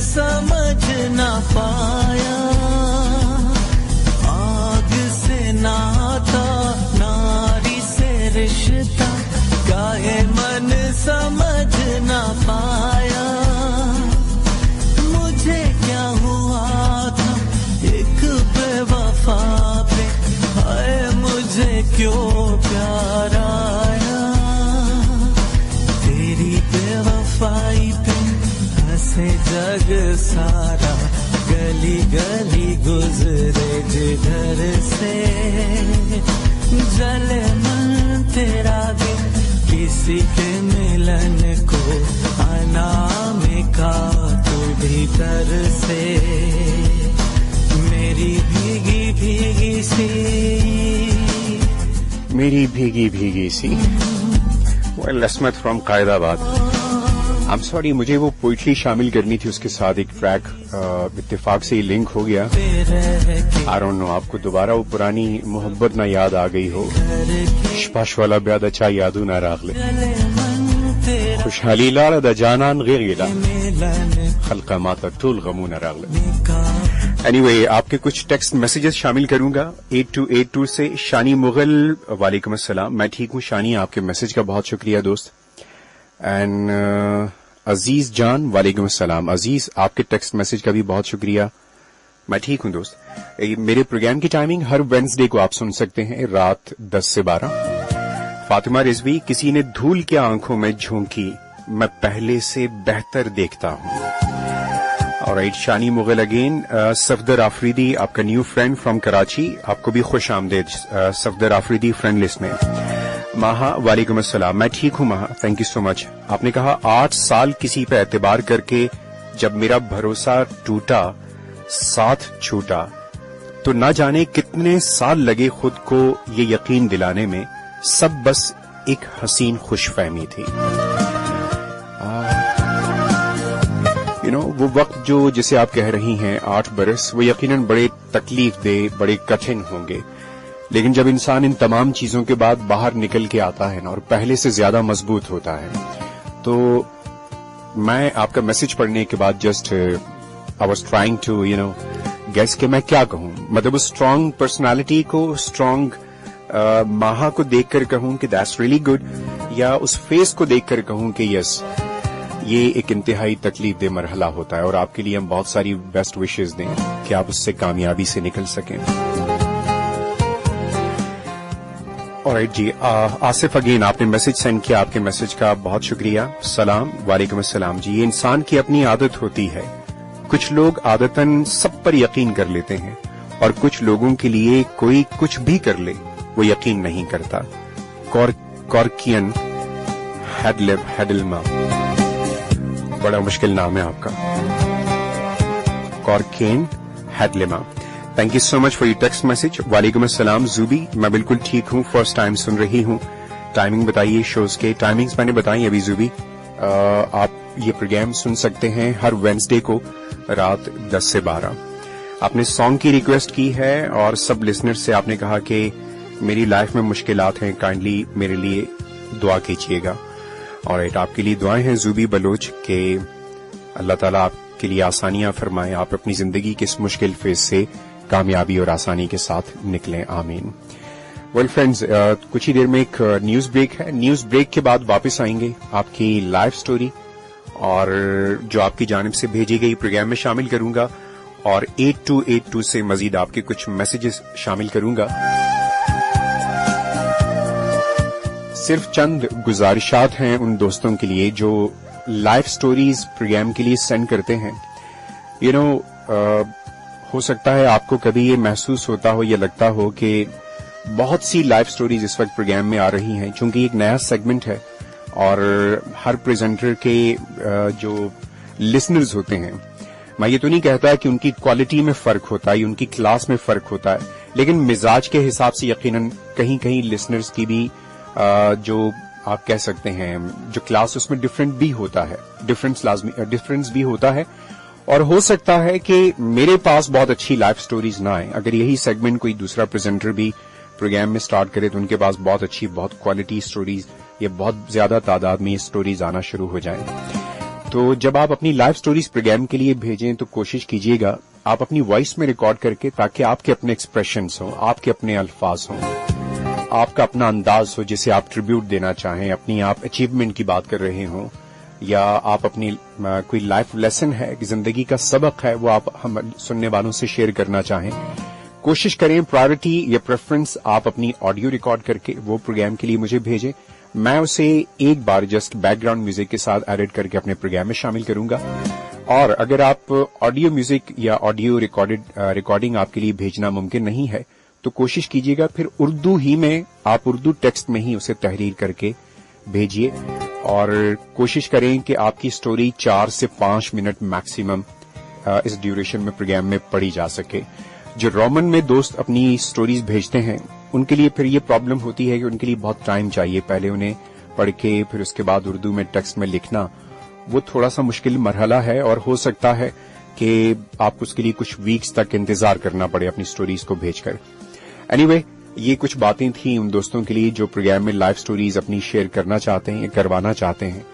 समझ ना पाया। आग से नाता ना सारा गली गली गुजरे जिधर से जले मन तेरा भी किसी के मिलन को अनामिका तू भीतर से मेरी भीगी भीगी सी मेरी भीगी भीगी सी well Asmat from Qaidabad I am sorry मुझे वो पोइट्री शामिल करनी थी उसके साथ एक ट्रैक इत्तेफाक से ही लिंक हो गया आई डोंट नो आपको दोबारा वो पुरानी मोहब्बत ना याद आ गई हो शपाश वाला ब्याद अच्छा यादू ना रागले खुशहाली लाल दा जानन गिला खलका माता टूल गमू ना रागले एनीवे आपके कुछ टेक्स्ट मैसेजेस शामिल करूंगा 8282 से शानी मुगल वालेकुम अस्सलाम मैं ठीक हूं शानी आपके मैसेज का बहुत शुक्रिया दोस्त एंड अजीज जान वालेकुम अस्सलाम अजीज आपके टेक्स्ट मैसेज का भी बहुत शुक्रिया मैं ठीक हूं दोस्त मेरे प्रोग्राम की टाइमिंग हर वेडनेसडे को आप सुन सकते हैं रात 10 से 12 फातिमा रिजवी किसी ने धूल के आंखों में झोंकी मैं पहले से बेहतर देखता हूं और शानी मुगल अगेन सफदर आफरीदी आपका न्यू फ्रेंड फ्रॉम कराची आपको भी खुश आमदेद सफदर आफरीदी फ्रेंड लिस्ट में माहा वालेकुम अस्सलाम मैं ठीक हूं माहा थैंक यू सो मच आपने कहा 8 साल किसी पे एतबार करके जब मेरा भरोसा टूटा साथ छूटा तो न जाने कितने साल लगे खुद को ये यकीन दिलाने में सब बस एक हसीन खुशफहमी थी वो वक्त जो जिसे आप कह रही हैं 8 बरस वो यकीनन बड़े तकलीफ दे बड़े कठिन होंगे लेकिन जब इंसान इन तमाम चीजों के बाद बाहर निकल के आता है ना और पहले से ज्यादा मजबूत होता है तो मैं आपका मैसेज पढ़ने के बाद just I was trying to guess कि मैं क्या कहूं मतलब उस स्ट्रांग पर्सनालिटी को स्ट्रांग माहा को देखकर कहूं कि दैट्स रियली गुड या उस फेस को देखकर कहूं कि यस ये एक इंतहाई तकलीफ दे मरहला होता है और आपके लिए हम बहुत सारी बेस्ट विशेस दें कि आप उससे कामयाबी से निकल सकें ऑलराइट जी आसिफ अगेन आपने मैसेज सेंड किया आपके मैसेज का बहुत शुक्रिया सलाम वालेकुम अस्सलाम जी ये इंसान की अपनी आदत होती है कुछ लोग आदतन सब पर यकीन कर लेते हैं और कुछ लोगों के लिए कोई कुछ भी कर ले वो यकीन नहीं करता कॉर्कियन हेडलमा बड़ा मुश्किल नाम है आपका कॉर्कियन हेडलमा thank you so much for your text message वालेकुम अस्सलाम जूबी मैं बिल्कुल ठीक हूँ फर्स्ट टाइम सुन रही हूँ टाइमिंग बताइए शोज के टाइमिंग्स मैंने बताई अभी जूबी आप ये प्रोग्राम सुन सकते हैं हर वेडनेसडे को रात 10 से 12 आपने सॉन्ग की रिक्वेस्ट की है और सब लिसनर्स से आपने कहा कि मेरी लाइफ में मुश्किलात हैं काइंडली मेरे लिए दुआ कीजिएगा और आपके लिए दुआएं हैं जूबी बलोच के अल्लाह ताला आपके लिए आसानियां फरमाए आप अपनी जिंदगी के इस मुश्किल फेज से कामयाबी और आसानी के साथ निकलें आमीन वेल फ्रेंड्स कुछ ही देर में एक न्यूज ब्रेक है न्यूज ब्रेक के बाद वापस आएंगे आपकी लाइव स्टोरी और जो आपकी जानिब से भेजी गई प्रोग्राम में शामिल करूंगा और 8282 से मजीद आपके कुछ मैसेजेस शामिल करूंगा सिर्फ चंद गुजारिशात हैं उन दोस्तों के लिए जो लाइव स्टोरीज प्रोग्राम के लिए सेंड करते हैं हो सकता है आपको कभी ये महसूस होता हो या लगता हो कि बहुत सी लाइव स्टोरीज इस वक्त प्रोग्राम में आ रही हैं क्योंकि एक नया सेगमेंट है और हर प्रेजेंटर के जो लिसनर्स होते हैं मैं ये तो नहीं कहता कि उनकी क्वालिटी में फर्क होता है उनकी क्लास में फर्क होता है लेकिन मिजाज के हिसाब से यकीनन कहीं कहीं लिसनर्स की भी जो आप कह सकते हैं जो क्लास उसमें डिफरेंट भी होता है डिफरेंस भी होता है और हो सकता है कि मेरे पास बहुत अच्छी लाइव स्टोरीज ना आए अगर यही सेगमेंट कोई दूसरा प्रेजेंटर भी प्रोग्राम में स्टार्ट करे तो उनके पास बहुत अच्छी बहुत क्वालिटी स्टोरीज या बहुत ज्यादा तादाद में ये स्टोरीज आना शुरू हो जाएं तो जब आप अपनी लाइव स्टोरीज प्रोग्राम के लिए भेजें तो कोशिश कीजिएगा आप अपनी वॉइस में रिकॉर्ड करके ताकि आपके अपने एक्सप्रेशंस हों आपके अपने अल्फाज हों आपका अपना अंदाज हो जिसे आप ट्रिब्यूट देना चाहें अपनी आप अचीवमेंट की बात कर रहे हों या आप अपनी कोई लाइफ लेसन है कि जिंदगी का सबक है वो आप हम सुनने वालों से शेयर करना चाहें कोशिश करें प्रायोरिटी या प्रेफरेंस आप अपनी ऑडियो रिकॉर्ड करके वो प्रोग्राम के लिए मुझे भेजें मैं उसे एक बार जस्ट बैकग्राउंड म्यूजिक के साथ एडिट करके अपने प्रोग्राम में शामिल करूंगा और अगर आप ऑडियो म्यूजिक या ऑडियो रिकॉर्डिंग आपके लिए भेजना मुमकिन नहीं है तो कोशिश कीजिएगा फिर उर्दू ही में, आप उर्दू टेक्स्ट में ही उसे तहरीर करके भेजिए और कोशिश करें कि आपकी स्टोरी 4 से 5 मिनट मैक्सिमम इस ड्यूरेशन में प्रोग्राम में पढ़ी जा सके। जो रोमन में दोस्त अपनी स्टोरीज भेजते हैं उनके लिए फिर ये प्रॉब्लम होती है कि उनके लिए बहुत टाइम चाहिए, पहले उन्हें पढ़ के फिर उसके बाद उर्दू में टेक्स्ट में लिखना, वो थोड़ा सा मुश्किल मरहला है और हो सकता है कि आपको उसके लिए कुछ वीक्स तक इंतजार करना पड़े अपनी स्टोरीज को भेजकर। एनीवे, ये कुछ बातें थी उन दोस्तों के लिए जो प्रोग्राम में लाइव स्टोरीज अपनी शेयर करना चाहते हैं या करवाना चाहते हैं।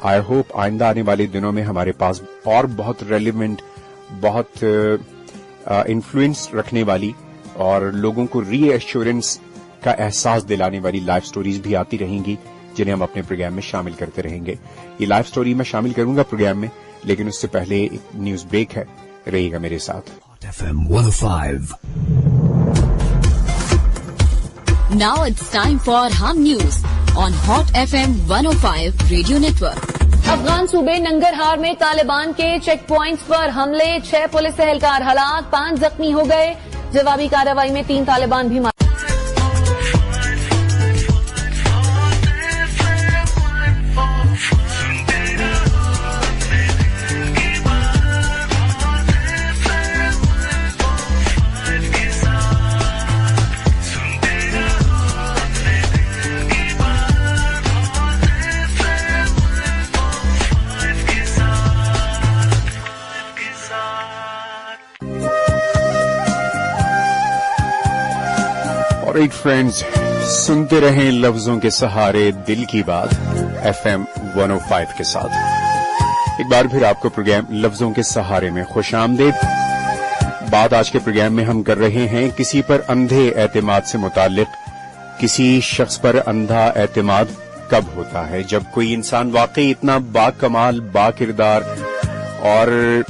आई होप आइंदा आने वाले दिनों में हमारे पास और बहुत रेलिवेंट, बहुत इन्फ्लुएंस रखने वाली और लोगों को रीएश्योरेंस का एहसास दिलाने वाली लाइव स्टोरीज भी आती रहेंगी जिन्हें हम अपने प्रोग्राम में शामिल करते रहेंगे। ये लाइव स्टोरी मैं शामिल करूंगा प्रोग्राम में, लेकिन उससे पहले एक न्यूज ब्रेक है, रहिएगा मेरे साथ। FM 105. Now it's time for Hum News on Hot FM 105 Radio Network. Afghan सूबे नंगरहार में तालिबान के चेक पॉइंट्स पर हमले, 6 पुलिस एहलकार हलाक, 5 जख्मी हो गए। जवाबी कार्रवाई में 3 तालिबान भी मारे। ऑलराइट फ्रेंड्स, सुनते रहें लफ्जों के सहारे दिल की बात FM 105 के साथ। एक बार फिर आपको प्रोग्राम लफ्जों के सहारे में खुशामदीद। बात आज के प्रोग्राम में हम कर रहे हैं किसी पर अंधे एतमाद से मुताल्लिक। किसी शख्स पर अंधा एतमाद कब होता है? जब कोई इंसान वाकई इतना बाकमाल, बाकिरदार और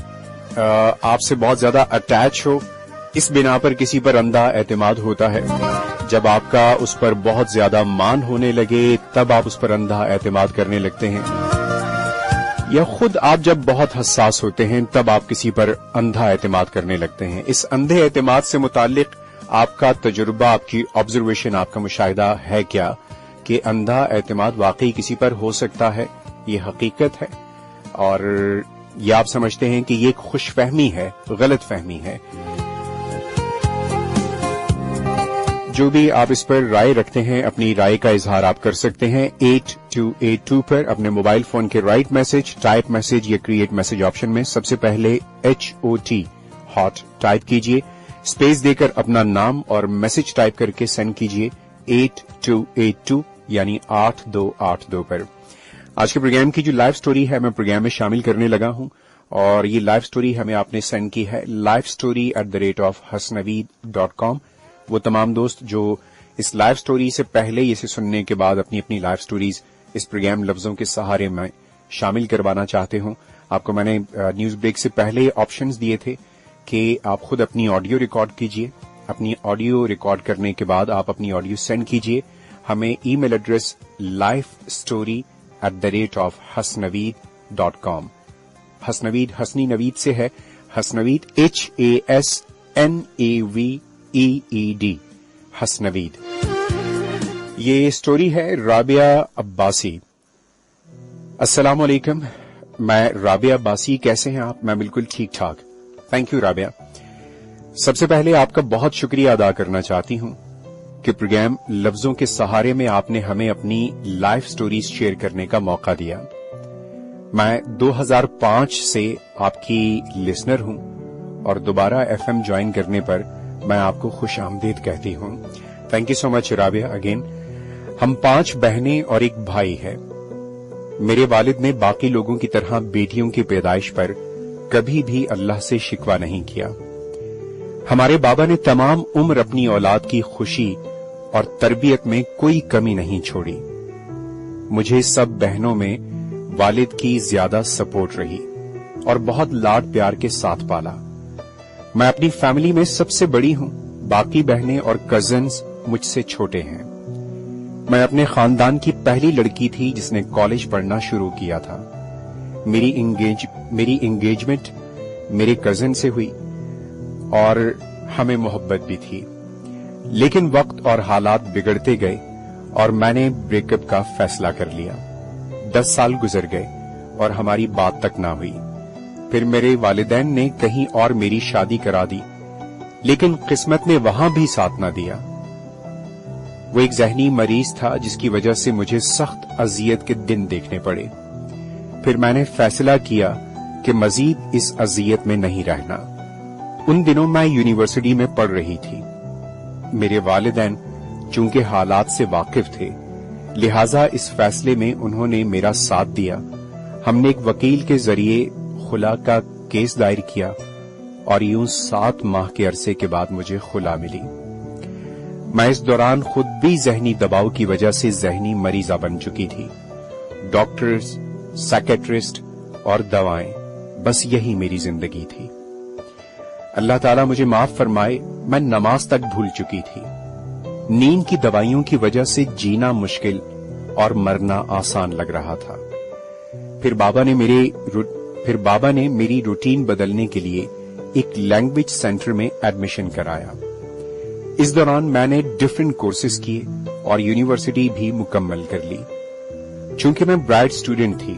आपसे बहुत ज्यादा अटैच हो, इस बिना पर किसी पर अंधा एतमाद होता है। जब आपका उस पर बहुत ज्यादा मान होने लगे तब आप उस पर अंधा एतमाद करने लगते हैं, या खुद आप जब बहुत हसास होते हैं तब आप किसी पर अंधा एतमाद करने लगते हैं। इस अंधे एतमाद से मुताल्लिक आपका तजुर्बा, आपकी ऑब्जर्वेशन, आपका मुशाहिदा है क्या कि अंधा एतमाद वाकई किसी पर हो सकता है? ये हकीकत है और ये आप समझते हैं कि ये एक खुशफहमी है, गलत फहमी है? जो भी आप इस पर राय रखते हैं, अपनी राय का इजहार आप कर सकते हैं 8282 पर अपने मोबाइल फोन के राइट मैसेज, टाइप मैसेज या क्रिएट मैसेज ऑप्शन में सबसे पहले HOT हॉट टाइप कीजिए, स्पेस देकर अपना नाम और मैसेज टाइप करके सेंड कीजिए 8282 यानी 8282 पर। आज के प्रोग्राम की जो लाइव स्टोरी है मैं प्रोग्राम में शामिल करने लगा हूं और ये लाइव स्टोरी हमें आपने सेंड की है livestory@hasnaveed.com। वो तमाम दोस्त जो इस लाइव स्टोरी से पहले इसे सुनने के बाद अपनी अपनी लाइव स्टोरीज इस प्रोग्राम लफ्जों के सहारे में शामिल करवाना चाहते हो, आपको मैंने न्यूज ब्रेक से पहले ऑप्शंस दिए थे कि आप खुद अपनी ऑडियो रिकॉर्ड कीजिए। अपनी ऑडियो रिकॉर्ड करने के बाद आप अपनी ऑडियो सेंड कीजिए हमें ईमेल एड्रेस livestory@hasnaveed.com। हसनवीद हसनी नवीद से है, हसनवीद HASNAVEED, हसनवीद। ये स्टोरी है राबिया अब्बासी। अस्सलाम वालेकुम, मैं राबिया अब्बासी। कैसे हैं आप? मैं बिल्कुल ठीक ठाक, थैंक यू राबिया। सबसे पहले आपका बहुत शुक्रिया अदा करना चाहती हूं कि प्रोग्राम लफ्जों के सहारे में आपने हमें अपनी लाइव स्टोरीज शेयर करने का मौका दिया। मैं 2005 से आपकी लिसनर हूं और दोबारा FM ज्वाइन करने पर मैं आपको खुश आमदीद कहती हूं। Thank you so much Rabia again. हम 5 बहनें और एक भाई है। मेरे वालिद ने बाकी लोगों की तरह बेटियों की पैदाइश पर कभी भी अल्लाह से शिकवा नहीं किया। हमारे बाबा ने तमाम उम्र अपनी औलाद की खुशी और तरबियत में कोई कमी नहीं छोड़ी। मुझे सब बहनों में वालिद की ज्यादा सपोर्ट रही और बहुत लाड प्यार के साथ पाला। मैं अपनी फैमिली में सबसे बड़ी हूं, बाकी बहनें और कजिन्स मुझसे छोटे हैं। मैं अपने खानदान की पहली लड़की थी जिसने कॉलेज पढ़ना शुरू किया था। میری انگیجمنٹ میرے کزن سے ہوئی اور ہمیں محبت بھی تھی، لیکن وقت اور حالات بگڑتے گئے اور میں نے بریک اپ کا فیصلہ کر لیا۔ 10 سال گزر گئے اور ہماری بات تک نہ ہوئی۔ پھر میرے والدین نے کہیں اور میری شادی کرا دی، لیکن قسمت نے وہاں بھی ساتھ نہ دیا۔ وہ ایک ذہنی مریض تھا جس کی وجہ سے مجھے سخت اذیت کے دن دیکھنے پڑے۔ پھر میں نے فیصلہ کیا کہ مزید اس اذیت میں نہیں رہنا۔ ان دنوں میں یونیورسٹی میں پڑھ رہی تھی۔ میرے والدین چونکہ حالات سے واقف تھے، لہذا اس فیصلے میں انہوں نے میرا ساتھ دیا۔ ہم نے ایک وکیل کے ذریعے خلا کا کیس دائر کیا اور یوں 7 ماہ کے عرصے کے بعد مجھے خلا ملی۔ میں اس دوران خود بھی ذہنی دباؤ کی وجہ سے ذہنی مریضہ بن چکی تھی۔ ڈاکٹرز، سائکیٹرسٹ اور دوائیں، بس یہی میری زندگی تھی۔ اللہ تعالیٰ مجھے معاف فرمائے، میں نماز تک بھول چکی تھی۔ نیند کی دوائیوں کی وجہ سے جینا مشکل اور مرنا آسان لگ رہا تھا۔ پھر بابا نے میری روٹین بدلنے کے لیے ایک لینگویج سینٹر میں ایڈمیشن کرایا۔ اس دوران میں نے ڈفرینٹ کورسز کیے اور یونیورسٹی بھی مکمل کر لی۔ چونکہ میں برائٹ اسٹوڈنٹ تھی،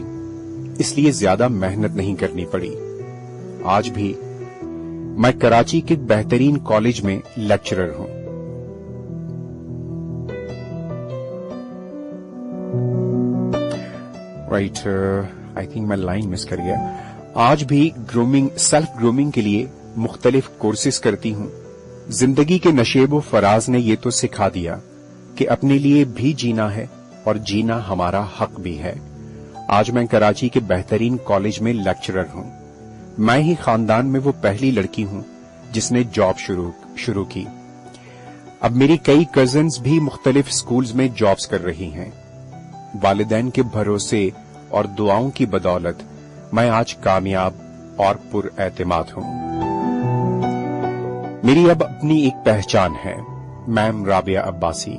اس لیے زیادہ محنت نہیں کرنی پڑی۔ آج بھی میں کراچی کے بہترین کالج میں لیکچرر ہوں۔ رائٹ، آئی تھنک میں لائن مس کر گیا۔ آج بھی سیلف گرومنگ کے لیے مختلف کورسز کرتی ہوں۔ زندگی کے نشیب و فراز نے یہ تو سکھا دیا کہ اپنے لیے بھی جینا ہے اور جینا ہمارا حق بھی ہے۔ آج میں کراچی کے بہترین کالج میں لیکچرر ہوں۔ میں ہی خاندان میں وہ پہلی لڑکی ہوں جس نے جاب شروع کی۔ اب میری کئی کزنز بھی مختلف سکولز میں جابز کر رہی ہیں۔ والدین کے بھروسے اور دعاؤں کی بدولت میں آج کامیاب اور پر اعتماد ہوں۔ میری اب اپنی ایک پہچان ہے، میم رابعہ عباسی۔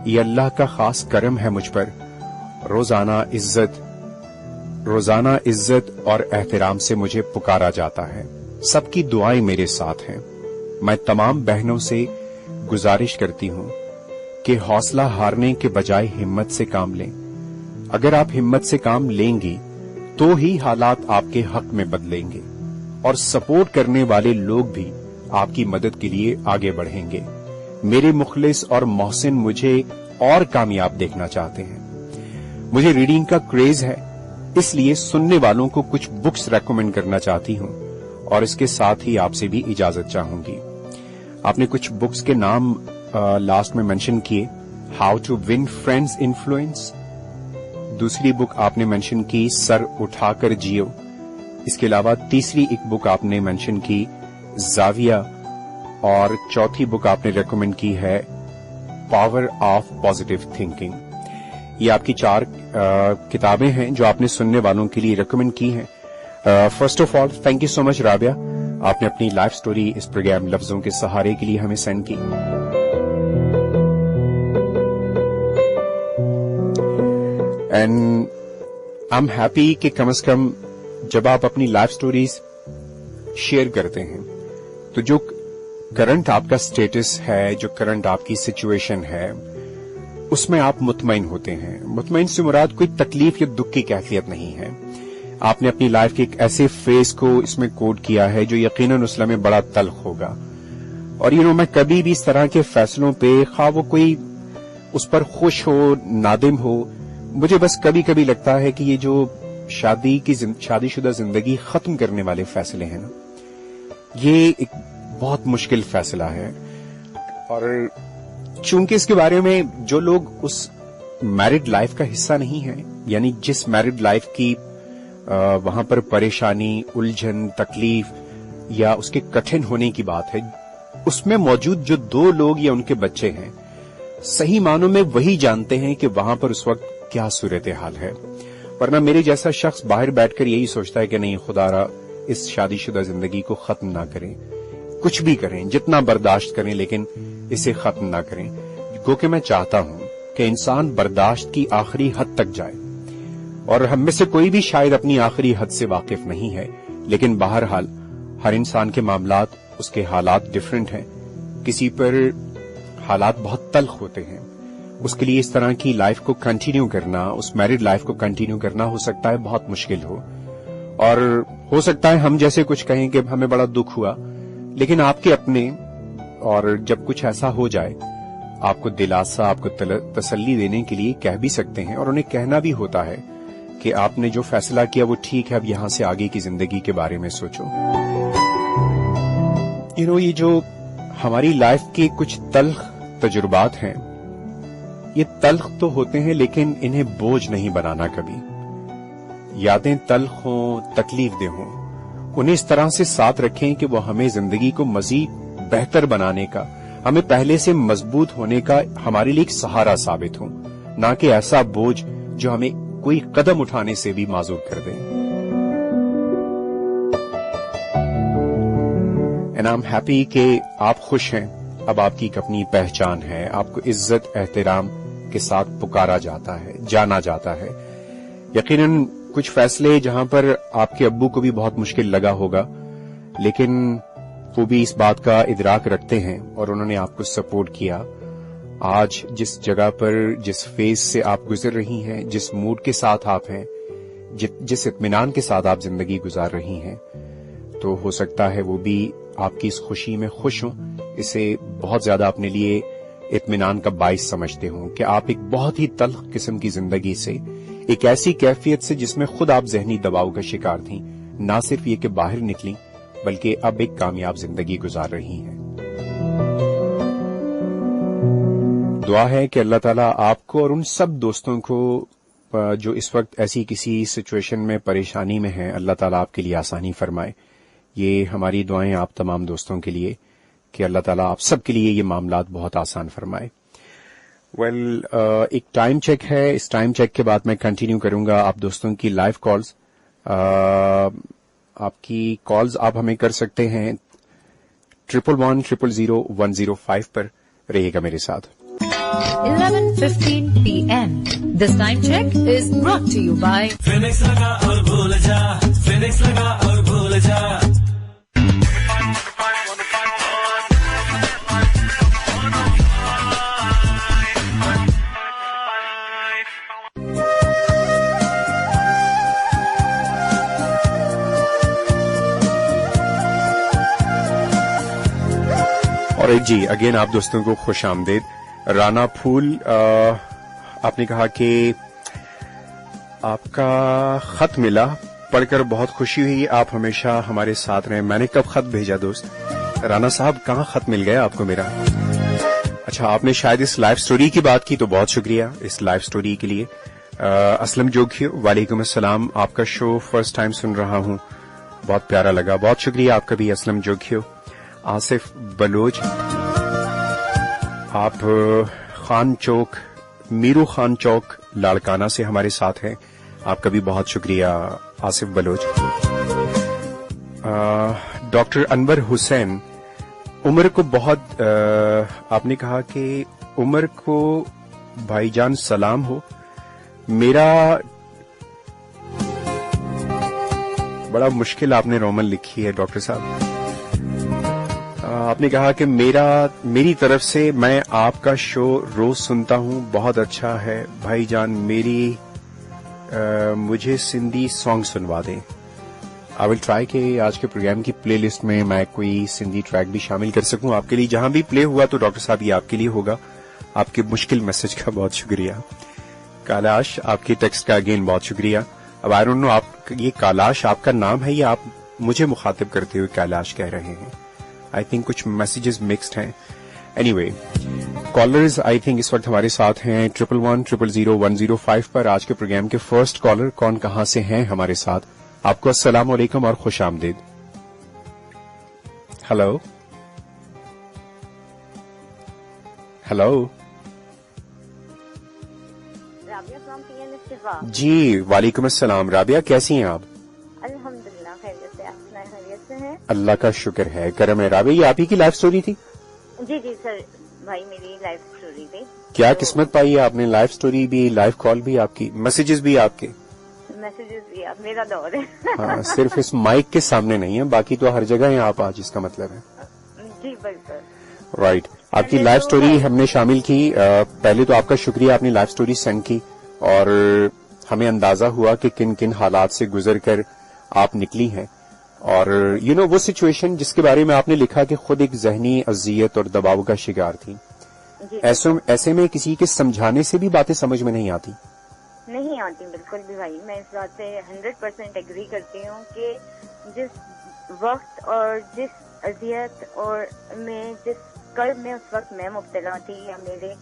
یہ اللہ کا خاص کرم ہے مجھ پر۔ روزانہ عزت اور احترام سے مجھے پکارا جاتا ہے۔ سب کی دعائیں میرے ساتھ ہیں۔ میں تمام بہنوں سے گزارش کرتی ہوں کہ حوصلہ ہارنے کے بجائے ہمت سے کام لیں۔ اگر آپ ہمت سے کام لیں گی تو ہی حالات آپ کے حق میں بدلیں گے اور سپورٹ کرنے والے لوگ بھی آپ کی مدد کے لیے آگے بڑھیں گے۔ میرے مخلص اور محسن مجھے اور کامیاب دیکھنا چاہتے ہیں۔ مجھے ریڈنگ کا کریز ہے، اس لیے سننے والوں کو کچھ بکس ریکمینڈ کرنا چاہتی ہوں اور اس کے ساتھ ہی آپ سے بھی اجازت چاہوں گی۔ آپ نے کچھ بکس کے نام لاسٹ میں مینشن کیے، how to win friends influence. دوسری بک آپ نے مینشن کی سر اٹھا کر جیو۔ اس کے علاوہ تیسری ایک بک آپ نے مینشن کی زاویہ، اور چوتھی بک آپ نے ریکمینڈ کی ہے پاور آف پازیٹو تھنکنگ۔ یہ آپ کی 4 کتابیں ہیں جو آپ نے سننے والوں کے لیے ریکمینڈ کی ہیں۔ First of all thank you so much Rabia, آپ نے اپنی لائف سٹوری اس پروگرام لفظوں کے سہارے کے لیے ہمیں سینڈ کی۔ اینڈ آئی ایم ہیپی کہ کم از کم جب آپ اپنی لائف سٹوریز شیئر کرتے ہیں تو جو کرنٹ آپ کا سٹیٹس ہے، جو کرنٹ آپ کی سچویشن ہے، اس میں آپ مطمئن ہوتے ہیں۔ مطمئن سے مراد کوئی تکلیف یا دکھ کی کیفیت نہیں ہے۔ آپ نے اپنی لائف کے ایک ایسے فیز کو اس میں کوڈ کیا ہے جو یقیناً اس میں بڑا تلخ ہوگا۔ اور میں کبھی بھی اس طرح کے فیصلوں پہ خواہ وہ کوئی اس پر خوش ہو، نادم ہو، مجھے بس کبھی کبھی لگتا ہے کہ یہ جو شادی شدہ زندگی ختم کرنے والے فیصلے ہیں نا، یہ ایک بہت مشکل فیصلہ ہے۔ اور چونکہ اس کے بارے میں جو لوگ اس میرڈ لائف کا حصہ نہیں ہیں، یعنی جس میرڈ لائف کی وہاں پر پریشانی، الجھن، تکلیف یا اس کے کٹھن ہونے کی بات ہے، اس میں موجود جو 2 لوگ یا ان کے بچے ہیں، صحیح معنوں میں وہی جانتے ہیں کہ وہاں پر اس وقت کیا صورتحال ہے۔ ورنہ میرے جیسا شخص باہر بیٹھ کر یہی سوچتا ہے کہ نہیں خدا را اس شادی شدہ زندگی کو ختم نہ کریں، کچھ بھی کریں، جتنا برداشت کریں، لیکن اسے ختم نہ کریں۔ گو کہ میں چاہتا ہوں کہ انسان برداشت کی آخری حد تک جائے، اور ہم میں سے کوئی بھی شاید اپنی آخری حد سے واقف نہیں ہے، لیکن بہرحال ہر انسان کے معاملات، اس کے حالات ڈیفرنٹ ہیں. کسی پر حالات بہت تلخ ہوتے ہیں، اس کے لیے اس طرح کی لائف کو کنٹینیو کرنا، اس میرڈ لائف کو کنٹینیو کرنا ہو سکتا ہے بہت مشکل ہو، اور ہو سکتا ہے ہم جیسے کچھ کہیں کہ ہمیں بڑا دکھ ہوا، لیکن آپ کے اپنے، اور جب کچھ ایسا ہو جائے آپ کو دلاسا، آپ کو تسلی دینے کے لیے کہہ بھی سکتے ہیں، اور انہیں کہنا بھی ہوتا ہے کہ آپ نے جو فیصلہ کیا وہ ٹھیک ہے، اب یہاں سے آگے کی زندگی کے بارے میں سوچو. یہ جو ہماری لائف کے کچھ تلخ تجربات ہیں، یہ تلخ تو ہوتے ہیں لیکن انہیں بوجھ نہیں بنانا. کبھی یادیں تلخ ہوں، تکلیف دہ ہوں، انہیں اس طرح سے ساتھ رکھیں کہ وہ ہمیں زندگی کو مزید بہتر بنانے کا، ہمیں پہلے سے مضبوط ہونے کا ہمارے لیے ایک سہارا ثابت ہوں، نہ کہ ایسا بوجھ جو ہمیں کوئی قدم اٹھانے سے بھی معذور کر دے. اینڈ آئی ایم ہیپی کہ آپ خوش ہیں. اب آپ کی ایک اپنی پہچان ہے، آپ کو عزت احترام کے ساتھ پکارا جاتا ہے، جانا جاتا ہے. یقیناً کچھ فیصلے جہاں پر آپ کے ابو کو بھی بہت مشکل لگا ہوگا، لیکن وہ بھی اس بات کا ادراک رکھتے ہیں اور انہوں نے آپ کو سپورٹ کیا. آج جس جگہ پر، جس فیز سے آپ گزر رہی ہیں، جس موڈ کے ساتھ آپ ہیں، جس اطمینان کے ساتھ آپ زندگی گزار رہی ہیں، تو ہو سکتا ہے وہ بھی آپ کی اس خوشی میں خوش ہوں، اسے بہت زیادہ اپنے لیے اطمینان کا باعث سمجھتے ہوں کہ آپ ایک بہت ہی تلخ قسم کی زندگی سے، ایک ایسی کیفیت سے جس میں خود آپ ذہنی دباؤ کا شکار تھیں، نہ صرف یہ کہ باہر نکلیں بلکہ اب ایک کامیاب زندگی گزار رہی ہیں. دعا ہے کہ اللہ تعالیٰ آپ کو اور ان سب دوستوں کو جو اس وقت ایسی کسی سچویشن میں، پریشانی میں ہیں، اللہ تعالیٰ آپ کے لیے آسانی فرمائے. یہ ہماری دعائیں آپ تمام دوستوں کے لیے کہ اللہ تعالیٰ آپ سب کے لیے یہ معاملات بہت آسان فرمائے. ایک ٹائم چیک ہے، اس ٹائم چیک کے بعد میں کنٹینیو کروں گا آپ دوستوں کی لائیو کالز. آپ کی کالز آپ ہمیں کر سکتے ہیں 111000105 پر. رہیے گا میرے ساتھ. 11:15 p.m. This time check is brought to you by Phoenix लगा और भूल जा, Phoenix लगा और भूल जा. اور جی اگین آپ دوستوں کو خوش آمدید. رانا پھول، آپ نے کہا کہ آپ کا خط ملا، پڑھ کر بہت خوشی ہوئی، آپ ہمیشہ ہمارے ساتھ رہیں. میں نے کب خط بھیجا دوست؟ رانا صاحب کہاں خط مل گیا آپ کو میرا؟ اچھا، آپ نے شاید اس لائف سٹوری کی بات کی، تو بہت شکریہ اس لائف سٹوری کے لیے. اسلم جوگیو، وعلیکم السلام. آپ کا شو فرسٹ ٹائم سن رہا ہوں، بہت پیارا لگا، بہت شکریہ آپ کا بھی اسلم جوگیو. آصف بلوچ، آپ خان چوک، میرو خان چوک لاڑکانہ سے ہمارے ساتھ ہیں، آپ کا بھی بہت شکریہ آصف بلوچ. ڈاکٹر انور حسین، عمر کو بہت آپ نے کہا کہ عمر کو بھائی جان سلام ہو. میرا بڑا مشکل آپ نے رومن لکھی ہے ڈاکٹر صاحب. آپ نے کہا کہ میری طرف سے میں آپ کا شو روز سنتا ہوں، بہت اچھا ہے بھائی جان، مجھے سندھی سانگ سنوا دیں. آئی ول ٹرائی کہ آج کے پروگرام کی پلے لسٹ میں کوئی سندھی ٹریک بھی شامل کر سکوں آپ کے لیے. جہاں بھی پلے ہوا تو ڈاکٹر صاحب یہ آپ کے لیے ہوگا. آپ کے مشکل میسج کا بہت شکریہ. کالاش، آپ کے ٹیکسٹ کا اگین بہت شکریہ. اب آئی ڈونٹ نو آپ یہ کالاش آپ کا نام ہے یا آپ مجھے مخاطب کرتے ہوئے کیلاش کہہ رہے ہیں. آئی تھنک کچھ میسیجز مکسڈ ہیں. Anyway, callers I think اس وقت ہمارے ساتھ ہیں 111000105 پر. آج کے پروگرام کے فرسٹ کالر کون کہاں سے ہیں ہمارے ساتھ؟ آپ کو السلام علیکم اور خوش آمدید. Hello hello. جی وعلیکم السلام. رابعہ کیسی ہیں آپ؟ الحمدللہ خیریت سے. آپ خیریت سے ہیں؟ اللہ کا شکر ہے، کرم ہے. رابعہ یہ آپ ہی کی لائف سٹوری تھی؟ جی جی سر، بھائی میری لائف سٹوری تھی. کیا قسمت پائی ہے آپ نے، لائف سٹوری بھی، لائف کال بھی آپ کی، میسیجز بھی آپ کے. मैसेजेस भी अब मेरा दौर है। हाँ, सिर्फ इस माइक के सामने नहीं है, बाकी तो हर जगह हैं आप आज, इसका मतलब है। जी बिल्कुल। राइट, आपकी लाइफ स्टोरी हमने शामिल की। पहले तो आपका शुक्रिया, आपने लाइफ स्टोरी सेंड की और हमें अंदाजा हुआ कि किन किन हालात से गुजर कर आप निकली हैं। और वो सिचुएशन जिसके बारे में आपने लिखा कि खुद एक जहनी अजियत और दबाव का शिकार थी, ऐसे में किसी के समझाने से भी बातें समझ में नहीं आती। नहीं आती बिल्कुल भी भाई, मैं इस बात से 100% एग्री करती हूँ कि जिस वक्त और जिस अजियत और में जिस कर्ब में उस वक्त मैं मुब्तला थी या मेरे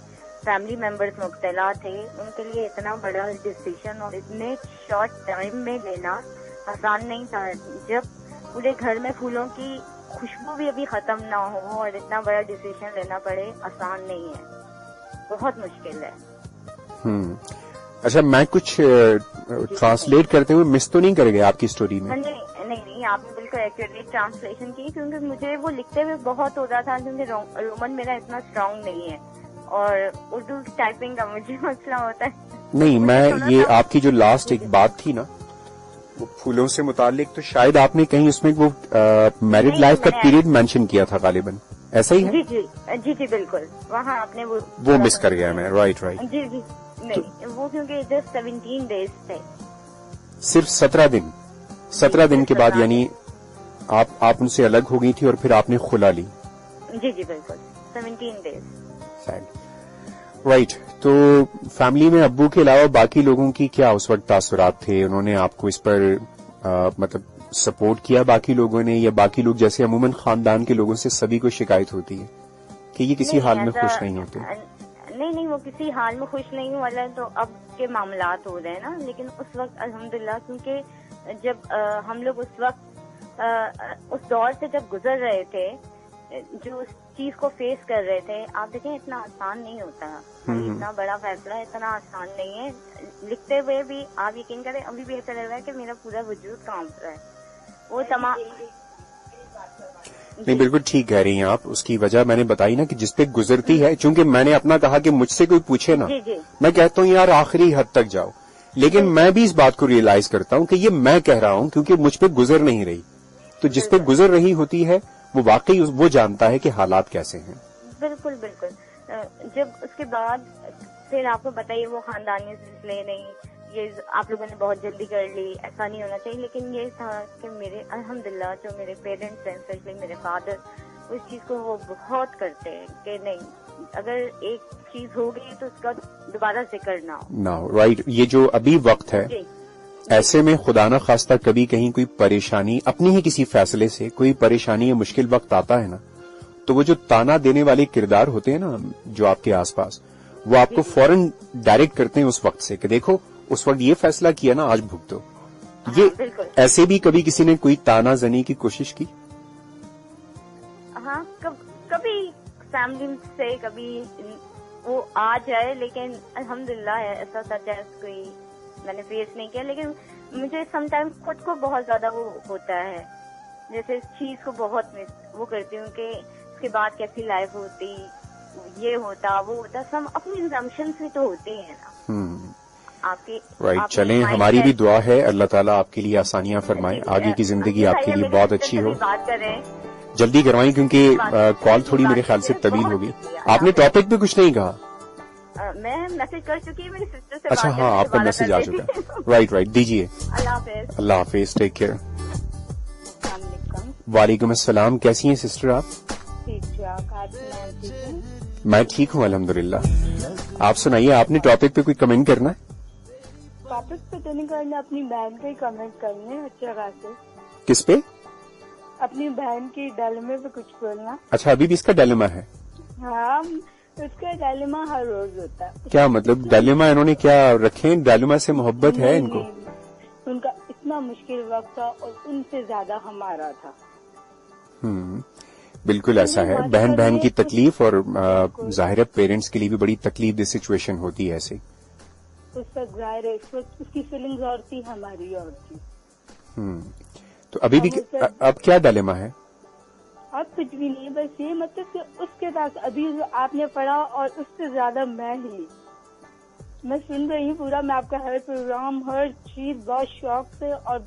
फैमिली मेंबर्स मुब्तला थे, उनके लिए इतना बड़ा डिसीजन और इतने शॉर्ट टाइम में लेना आसान नहीं था। जब पूरे घर में फूलों की खुशबू भी अभी खत्म ना हो और इतना बड़ा डिसीजन लेना पड़े, आसान नहीं है, बहुत मुश्किल है। अच्छा, मैं कुछ ट्रांसलेट करते हुए मिस तो नहीं कर गए आपकी स्टोरी में? नहीं, आपने बिल्कुल एक्यूरेट ट्रांसलेशन की, क्योंकि मुझे वो लिखते हुए बहुत हो रहा था, क्योंकि रोमन मेरा इतना स्ट्रांग नहीं है और उर्दू टाइपिंग का मुझे मसला होता है। नहीं, मैं ये आपकी जो लास्ट एक बात थी ना, वो फूलों से मुतालिक, तो शायद आपने कहीं उसमें वो मैरिड लाइफ का पीरियड मेंशन किया था गालिबन, ऐसा ही है? जी बिल्कुल, वहाँ आपने वो मिस कर गया मैं। राइट। जी नहीं, वो क्योंकि जस्ट 17 डेज थे, सिर्फ 17 दिन के बाद, यानी आप उनसे अलग हो गई थी और फिर आपने खुला ली। जी बिल्कुल, 17 डेज। राइट, तो फैमिली में अब्बू के अलावा बाकी लोगों की क्या उस वक्त तासुरात थे? उन्होंने आपको इस पर मतलब सपोर्ट किया बाकी लोगों ने, या बाकी लोग जैसे अमूमन खानदान के लोगों से सभी को शिकायत होती है कि ये किसी हाल में खुश नहीं होते? नहीं, वो किसी हाल में खुश नहीं हुआ है, तो अब के मामलात हो रहे हैं ना। लेकिन उस वक्त अल्हम्दुलिल्लाह, क्योंकि जब हम लोग उस वक्त उस दौर से जब गुजर रहे थे, जो उस चीज को फेस कर रहे थे, आप देखें इतना आसान नहीं होता, इतना बड़ा फैसला इतना आसान नहीं है। लिखते हुए भी आप यकीन करें, अभी भी ऐसा लग रहा है कि मेरा पूरा वजूद कांप रहा है। वो तमाम नहीं, बिल्कुल ठीक कह रही हैं आप। उसकी वजह मैंने बताई ना कि जिस पे गुजरती है, चूंकि मैंने अपना कहा कि मुझसे कोई पूछे ना, मैं कहता हूँ यार आखिरी हद तक जाओ, लेकिन मैं भी इस बात को रियलाइज करता हूँ कि ये मैं कह रहा हूँ क्योंकि मुझ पे गुजर नहीं रही। तो जिस पे गुजर रही होती है वो वाकई वो जानता है कि हालात कैसे हैं। बिल्कुल। जब उसके बाद फिर आपको बताइए, वो खानदानी सिलसिले नहीं, ये आप लोगों ने बहुत जल्दी कर ली, ऐसा नहीं होना चाहिए। लेकिन ये था कि मेरे अल्हम्दुलिल्लाह जो मेरे पेरेंट्स हैं, स्पेशली मेरे फादर, उस चीज को वो बहुत करते हैं कि नहीं, अगर एक चीज हो गई तो उसका दोबारा जिक्र ना हो। राइट, ये जो अभी वक्त है, ऐसे में खुदा न खास्ता कभी कहीं कोई परेशानी, अपनी ही किसी फैसले से कोई परेशानी या मुश्किल वक्त आता है ना, तो वो जो ताना देने वाले किरदार होते हैं ना जो आपके आसपास, वो आपको फौरन डायरेक्ट करते हैं उस वक्त से कि देखो उस वक्त ये फैसला किया ना, आज भुगतो। ये ऐसे भी कभी किसी ने कोई ताना जनी की कोशिश की? हाँ, कभी फैमिली से कभी वो आ जाए, लेकिन अल्हम्दुलिल्लाह ऐसा सच है कोई मैंने फेस नहीं किया। लेकिन मुझे समटाइम खुद को बहुत ज्यादा वो होता है, जैसे इस चीज को बहुत वो करती हूँ कि इसके बाद कैसी लाइफ होती, ये होता वो होता, सब अपनी एग्जाम्पशंस भी तो होते हैं ना आपकी। राइट, चलें, हमारी भी दुआ है अल्लाह ताला आपके लिए आसानियां फरमाए, आगे की जिंदगी आपके लिए बहुत अच्छी हो। बात करें जल्दी करवाएं क्योंकि कॉल थोड़ी मेरे ख्याल से तवील होगी। आपने टॉपिक पे कुछ नहीं कहा? मैं मैसेज कर चुकी हूँ मेरी सिस्टर से। अच्छा, हाँ, आपका मैसेज आ चुका है। राइट, दीजिए। अल्लाह हाफिज, टेक केयर। वालेकुम अस्सलाम, कैसी हैं सिस्टर आप? मैं ठीक हूँ अल्हम्दुलिल्लाह। आप सुनाइए, आपने टॉपिक पे कोई कमेंट करना है? टॉपिक पे तो नहीं करना, अपनी बहन पे कमेंट करने अच्छे खासे। किस पे? अपनी बहन की डायलेमा पे कुछ बोलना। अच्छा, अभी भी इसका डायलेमा है? हाँ, उसका डायलेमा हर रोज होता है। क्या मतलब डायलेमा इन्होंने क्या रखे? डायलेमा से मोहब्बत है इनको? उनका इतना मुश्किल वक्त था और उनसे ज्यादा हमारा था। बिल्कुल ऐसा है, बहन बहन की तकलीफ, और जाहिर है पेरेंट्स के लिए भी बड़ी तकलीफ दी सिचुएशन होती है ऐसे। उस वक्त जाहिर है उसकी फीलिंग्स और थी, हमारी और थी। तो अभी भी अब क्या डायलेमा है? अब कुछ भी नहीं, बस ये मतलब कि उसके पास अभी जो आपने पढ़ा और उससे ज्यादा मैं ही। میں سن رہی ہوں پورا, میں آپ کا ہر پروگرام ہر چیز بہت شوق سے اور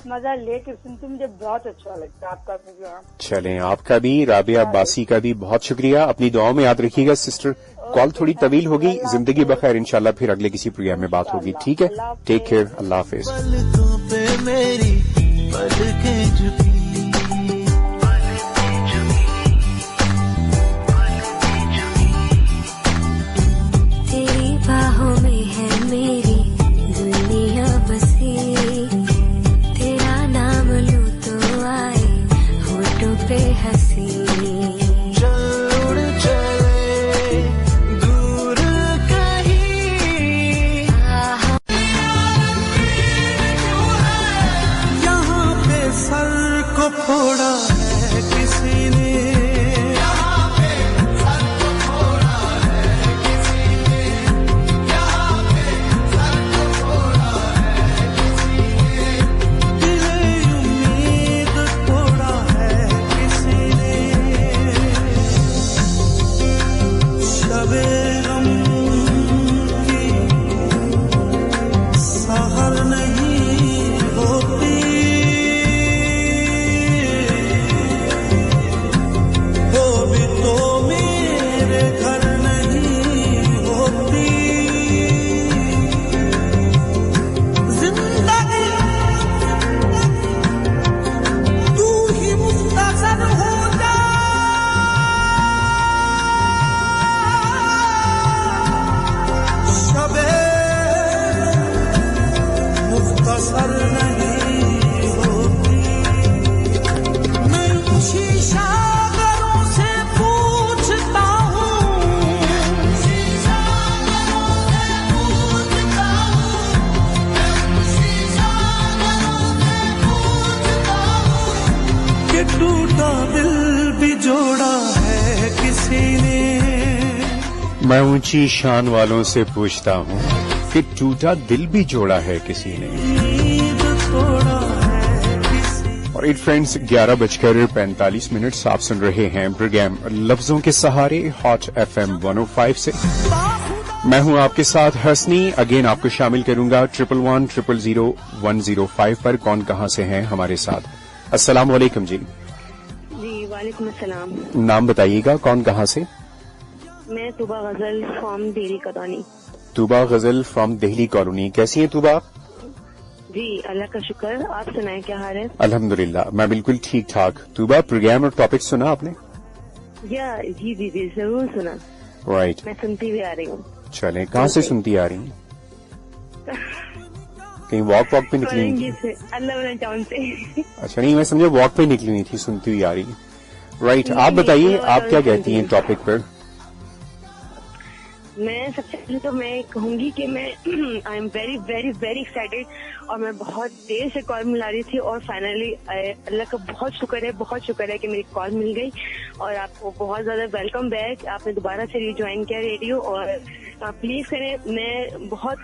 مزہ لے کے سنتی ہوں, مجھے بہت اچھا لگتا ہے آپ کا پروگرام. چلیں, آپ کا بھی, رابعہ عباسی کا بھی بہت شکریہ. اپنی دعاؤں میں یاد رکھیے گا سسٹر. کال تھوڑی طویل ہوگی, زندگی بخیر, انشاءاللہ پھر اگلے کسی پروگرام میں بات ہوگی. ٹھیک ہے, ٹیک کیئر, اللہ حافظ. پلکوں پہ میری پلکیں جھکی, تیری باہوں میں ہے میری دنیا بسی, تیرا نام لوں تو آئے ہونٹوں پہ ہنسی. پھوڑا ہے کسی نے, یہاں پہ سر کو پھوڑا ہے کسی نے, یہاں پہ سر کو پھوڑا ہے کسی نے, دل امید پھوڑا ہے کسی نے. شب غم کی سحر نہیں ہوتی, میں اونچی شان والوں سے پوچھتا ہوں کہ ٹوٹا دل بھی جوڑا ہے کسی نے. اور ایٹ فرینڈز, 11:45 آپ سن رہے ہیں پروگرام لفظوں کے سہارے ہاٹ FM 105 سے. میں ہوں آپ کے ساتھ حسنی. اگین آپ کو شامل کروں گا 11100105 پر. کون کہاں سے ہیں ہمارے ساتھ؟ السلام علیکم. جی جی وعلیکم السلام. نام بتائیے گا, کون کہاں سے؟ میں Tooba Ghazal from Delhi colony. Tooba Ghazal from Delhi colony. کیسی ہیں طوبہ؟ جی اللہ کا شکر, آپ سنائیں کیا حال ہے؟ الحمدللہ میں بالکل ٹھیک ٹھاک. طوبہ, پروگرام اور ٹاپک سنا آپ نے؟ جی جی جی ضرور سنا. رائٹ, میں سنتی بھی آ رہی ہوں. چلیں, کہاں سے سنتی آ رہی ہیں؟ کہیں واک پہ نکلی سے اللہ ٹاؤن سے. اچھا, نہیں میں سمجھا واک پہ نکلی نہیں تھی, سنتی ہوئی آ رہی. رائٹ, آپ بتائیے آپ کیا کہتی ہیں ٹاپک پر؟ میں سب سے پہلے تو میں کہوں گی کہ میں I am very very very excited, اور میں بہت دیر سے کال ملا رہی تھی, اور فائنلی اللہ کا بہت شکر ہے کہ میری کال مل گئی. اور آپ کو بہت زیادہ ویلکم بیک, آپ نے دوبارہ سے ریجوائن کیا ریڈیو, اور پلیز کریں. میں بہت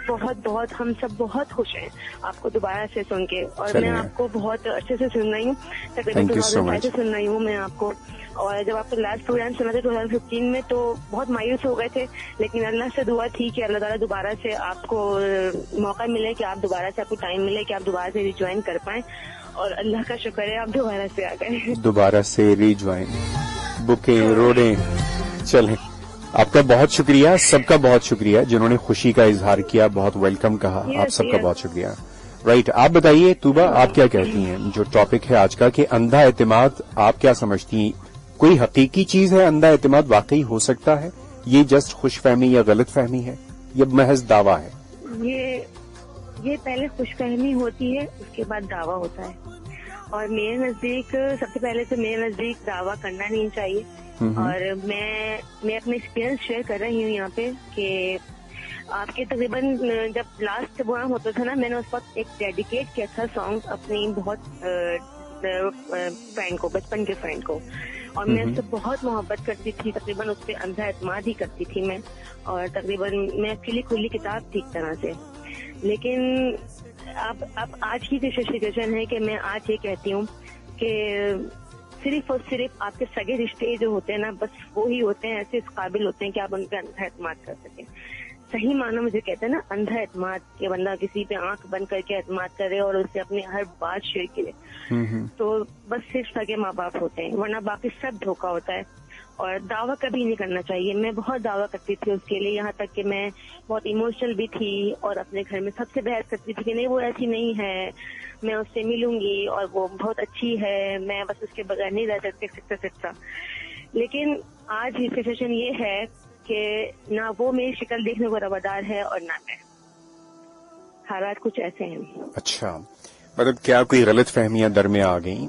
ہم سب بہت خوش ہیں آپ کو دوبارہ سے سن کے, اور میں آپ کو بہت اچھے سے سن رہی ہوں, تقریباً 2005 سے سن رہی ہوں میں آپ کو. اور جب آپ کو لاسٹ پروگرام سنا تھا 2015 میں تو بہت مایوس ہو گئے تھے, لیکن اللہ سے دعا تھی کہ اللہ تعالیٰ دوبارہ سے آپ کو موقع ملے, کہ آپ دوبارہ سے آپ کو ٹائم ملے کہ آپ دوبارہ سے ریجوائن کر پائیں, اور اللہ کا شکر ہے آپ دوبارہ سے آ گئے. دوبارہ سے ریجوائن, بکیں روڑیں. چلیں, آپ کا بہت شکریہ, سب کا بہت شکریہ جنہوں نے خوشی کا اظہار کیا, بہت ویلکم کہا, آپ سب کا بہت شکریہ. رائٹ, آپ بتائیے طوبہ, آپ کیا کہتی ہیں جو ٹاپک ہے آج کا, کہ اندھا اعتماد آپ کیا سمجھتی ہیں؟ کوئی حقیقی چیز ہے اندھا اعتماد, واقعی ہو سکتا ہے, یہ جسٹ خوش فہمی یا غلط فہمی ہے, یا محض دعویٰ ہے؟ یہ پہلے خوش فہمی ہوتی ہے, اس کے بعد دعویٰ ہوتا ہے. اور میرے نزدیک سب سے پہلے تو میرے نزدیک دعویٰ کرنا نہیں چاہیے. اور میں اپنے ایکسپیرینس شیئر کر رہی ہوں یہاں پہ, کہ آپ کے تقریباً جب لاسٹ پروگرام ہوتا تھا نا, میں نے اس وقت ایک ڈیڈیکیٹ کیا تھا سانگ اپنی بہت فرینڈ کو, بچپن کے فرینڈ کو, اور میں اس سے بہت محبت کرتی تھی. تقریباً اس پہ اندھا اعتماد ہی کرتی تھی میں, اور تقریباً میں ایکچولی کھلی کتاب تھی ایک طرح سے. لیکن اب آج کی جو سچویشن ہے کہ میں آج یہ کہتی ہوں کہ صرف اور صرف آپ کے سگے رشتے جو ہوتے ہیں نا, بس وہی ہوتے ہیں, ایسے اس قابل ہوتے ہیں کہ آپ ان پہ اندھا اعتماد کر سکیں. صحیح معنوں میں جو کہتے ہیں نا اندھا اعتماد، کہ بندہ کسی پہ آنکھ بند کر کے اعتماد کرے اور اس سے اپنی ہر بات شیئر کرے، تو بس صرف سگے ماں باپ ہوتے ہیں، ورنہ باقی سب دھوکہ ہوتا ہے. اور دعویٰ کبھی نہیں کرنا چاہیے. میں بہت دعویٰ کرتی تھی اس کے لیے، یہاں تک کہ میں بہت ایموشنل بھی تھی اور اپنے گھر میں سب سے بحث کرتی تھی کہ نہیں وہ ایسی نہیں ہے، میں اس سے ملوں گی اور وہ بہت اچھی ہے، میں بس اس کے بغیر نہیں رہ سکتی ایکسٹرا. لیکن آج ہی سچویشن یہ ہے کہ نہ وہ میری شکل دیکھنے کو روادار ہے اور نہ میں. حالات کچھ ایسے ہیں. اچھا، مطلب کیا کوئی غلط فہمیاں در میں آ گئیں؟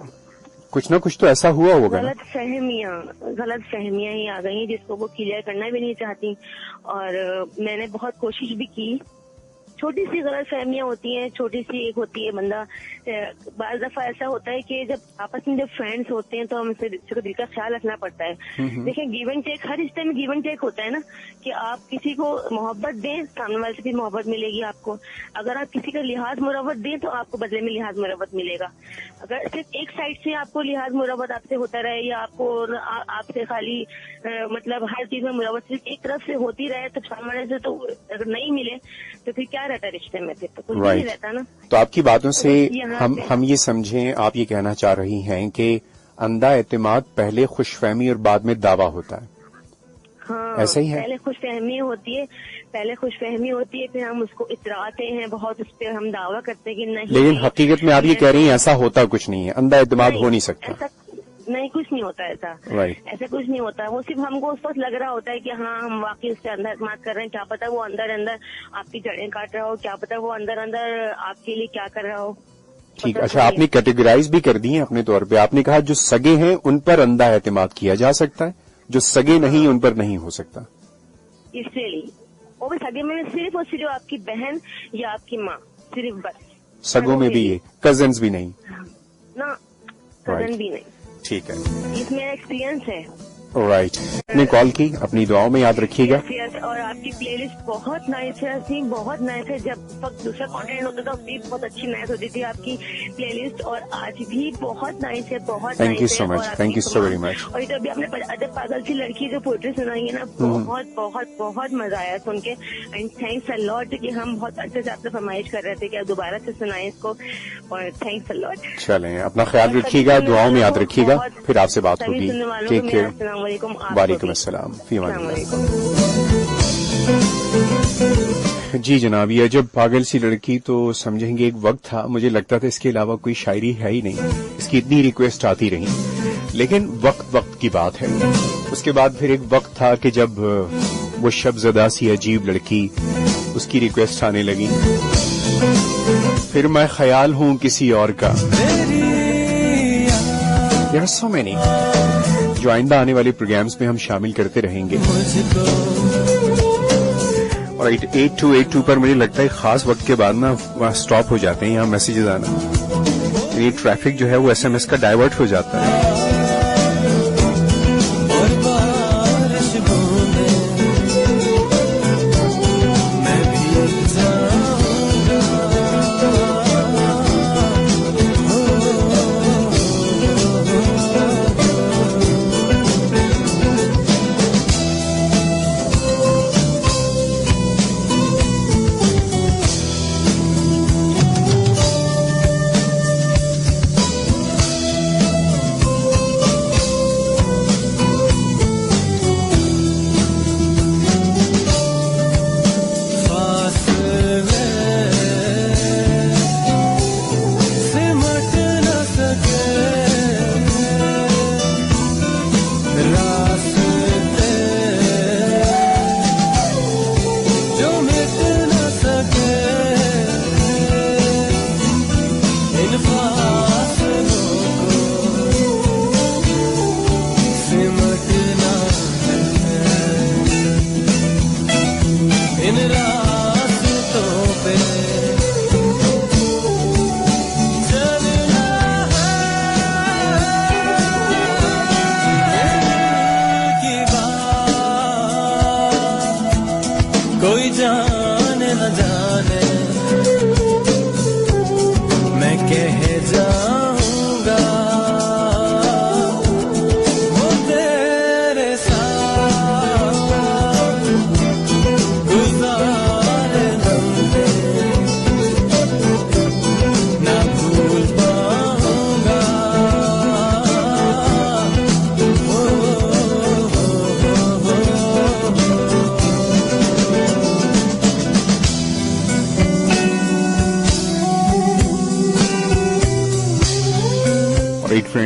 کچھ نہ کچھ تو ایسا ہوا ہوگا. غلط فہمیاں ہی آ گئی جس کو وہ کلیئر کرنا بھی نہیں چاہتی. اور میں نے بہت کوشش بھی کی. چھوٹی سی غلط فہمیاں ہوتی ہیں، چھوٹی سی ایک ہوتی ہے بندہ. بعض دفعہ ایسا ہوتا ہے کہ جب آپس میں جب فرینڈس ہوتے ہیں تو ہم سے دل کا خیال رکھنا پڑتا ہے. دیکھیں گیو اینڈ ٹیک، ہر رشتے میں گیو اینڈ ٹیک ہوتا ہے نا، کہ آپ کسی کو محبت دیں، سامنے والے سے بھی محبت ملے گی آپ کو. اگر آپ کسی کا لحاظ مروت دیں تو آپ کو بدلے میں لحاظ مروت ملے گا. اگر صرف ایک سائڈ سے آپ کو لحاظ مروت آپ سے ہوتا رہے، یا آپ سے خالی مطلب ہر چیز میں مروت صرف ایک طرف سے ہوتی رہے، تو سامنے والے سے تو اگر نہیں ملے تو پھر کیا رہتا ہے رشتے میں؟ پھر تو کچھ نہیں رہتا نا. تو آپ کی باتوں سے ہم یہ سمجھیں، آپ یہ کہنا چاہ رہی ہیں کہ اندھا اعتماد پہلے خوش فہمی اور بعد میں دعویٰ ہوتا ہے. ہاں، ایسا ہی ہے. پہلے خوش فہمی ہوتی ہے، پھر ہم اس کو اتراتے ہیں بہت، اس پہ ہم دعویٰ کرتے ہیں کہ نہیں. لیکن حقیقت میں آپ یہ کہہ رہی ہیں ایسا ہوتا کچھ نہیں ہے، اندھا اعتماد ہو نہیں سکتا. نہیں، کچھ نہیں ہوتا ایسا. ایسا کچھ نہیں ہوتا. وہ صرف ہم کو اس وقت لگ رہا ہوتا ہے کہ ہاں ہم واقعی اس سے اندر اعتماد کر رہے ہیں. کیا پتا وہ اندر آپ کی جڑیں کاٹ رہا ہو، کیا پتا وہ اندر آپ کے لیے کیا کر رہا ہو. ٹھیک. اچھا، آپ نے کیٹیگرائز بھی کر دی ہیں اپنے طور پہ. آپ نے کہا جو سگے ہیں ان پر اندھا اعتماد کیا جا سکتا ہے، جو سگے نہیں ان پر نہیں ہو سکتا. اس لیے وہ بھی سگے میں صرف اور صرف آپ کی بہن یا آپ کی ماں، صرف بس. سگوں میں بھی یہ کزنز بھی نہیں؟ نہ، کزن بھی نہیں. ٹھیک ہے، اس میرا ایکسپیرینس ہے. رائٹ. نے کال کی، اپنی دعاؤں میں یاد رکھیے گا. اور آپ کی پلے لسٹ بہت نائس ہے، بہت نائس ہے. جب وقت دوسرا کانٹینٹ ہوتا تھا اس بھی بہت اچھی نائس ہوتی تھی آپ کی پلے لسٹ، اور آج بھی بہت نائس ہے، بہت. Thank you so much, thank you so very much. اور جو ابھی آپ نے ادب پاگل سی لڑکی جو پوئٹری سنائی ہے نا، بہت بہت بہت مزہ آیا سن کے. اینڈ تھینکس اے لاٹ کہ ہم بہت اچھے سے آپ سے فرمائش کر رہے تھے کہ آپ دوبارہ سے سنائیں اس کو، اور تھینکس اے لاٹ. چلیں، اپنا خیال رکھیے گا، دعاؤں میں یاد رکھیے گا. پھر آپ سے بات ہوگی. Take care. السلام علیکم. وعلیکم السلام. فی امان اللہ. جی جناب، یہ جب پاگل سی لڑکی تو سمجھیں گے ایک وقت تھا مجھے لگتا تھا اس کے علاوہ کوئی شاعری ہے ہی نہیں، اس کی اتنی ریکویسٹ آتی رہی. لیکن وقت کی بات ہے. اس کے بعد پھر ایک وقت تھا کہ جب وہ شب زدہ سی عجیب لڑکی، اس کی ریکویسٹ آنے لگی. پھر میں خیال ہوں کسی اور کا. There are so many جو آئندہ آنے والے پروگرامز میں ہم شامل کرتے رہیں گے. اور 8282 پر مجھے لگتا ہے خاص وقت کے بعد نا وہاں سٹاپ ہو جاتے ہیں، یہاں میسیجز آنا، یعنی ٹریفک جو ہے وہ SMS کا ڈائیورٹ ہو جاتا ہے.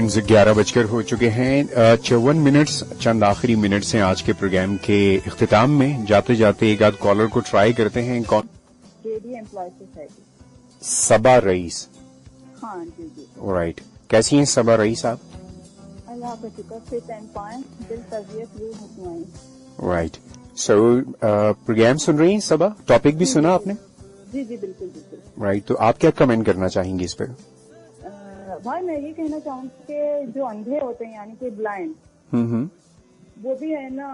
फ्रेंड्स 11 बजकर हो चुके हैं 54 मिनट्स, चंद आखिरी मिनट्स हैं आज के प्रोग्राम के इख्तिताम में। जाते जाते एक आध कॉलर को ट्राई करते हैं। कौन? सबा रईस। हाँ जी जी। राइट, कैसी हैं सबा रईस आप? अल्लाह का शुक्र, फिट एंड फाइन, दिल तबीयत रूह मुतमईन। राइट, सो प्रोग्राम सुन रही हैं सबा? टॉपिक भी सुना आपने? जी जी बिल्कुल बिल्कुल। राइट, तो आप क्या कमेंट करना चाहेंगे इस पर? भाई मैं ये कहना चाहूँगी कि जो अंधे होते हैं यानी कि ब्लाइंड, वो भी है ना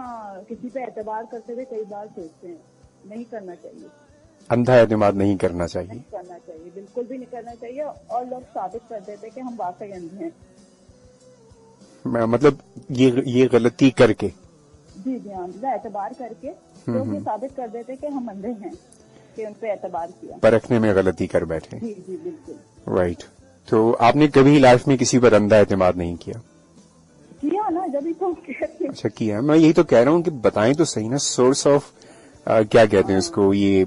किसी पे एतबार करते हुए कई बार सोचते हैं, नहीं करना चाहिए। अंधा एतमाद नहीं करना चाहिए? नहीं करना चाहिए, बिल्कुल भी नहीं करना चाहिए। और लोग साबित कर देते कि हम वाकई अंधे हैं, मतलब ये गलती करके। जी जी हाँ, एतबार करके लोग ये साबित कर देते कि हम अंधे हैं, कि उन पे एतबार किया, परखने में गलती कर बैठे। जी जी बिल्कुल। राइट, तो आपने कभी लाइफ में किसी पर अंधा एतमाद नहीं किया? किया ना, जब भी तो अच्छा किया। मैं यही तो कह रहा हूँ कि बताएं तो सही ना, सोर्स ऑफ क्या कहते हैं उसको, ये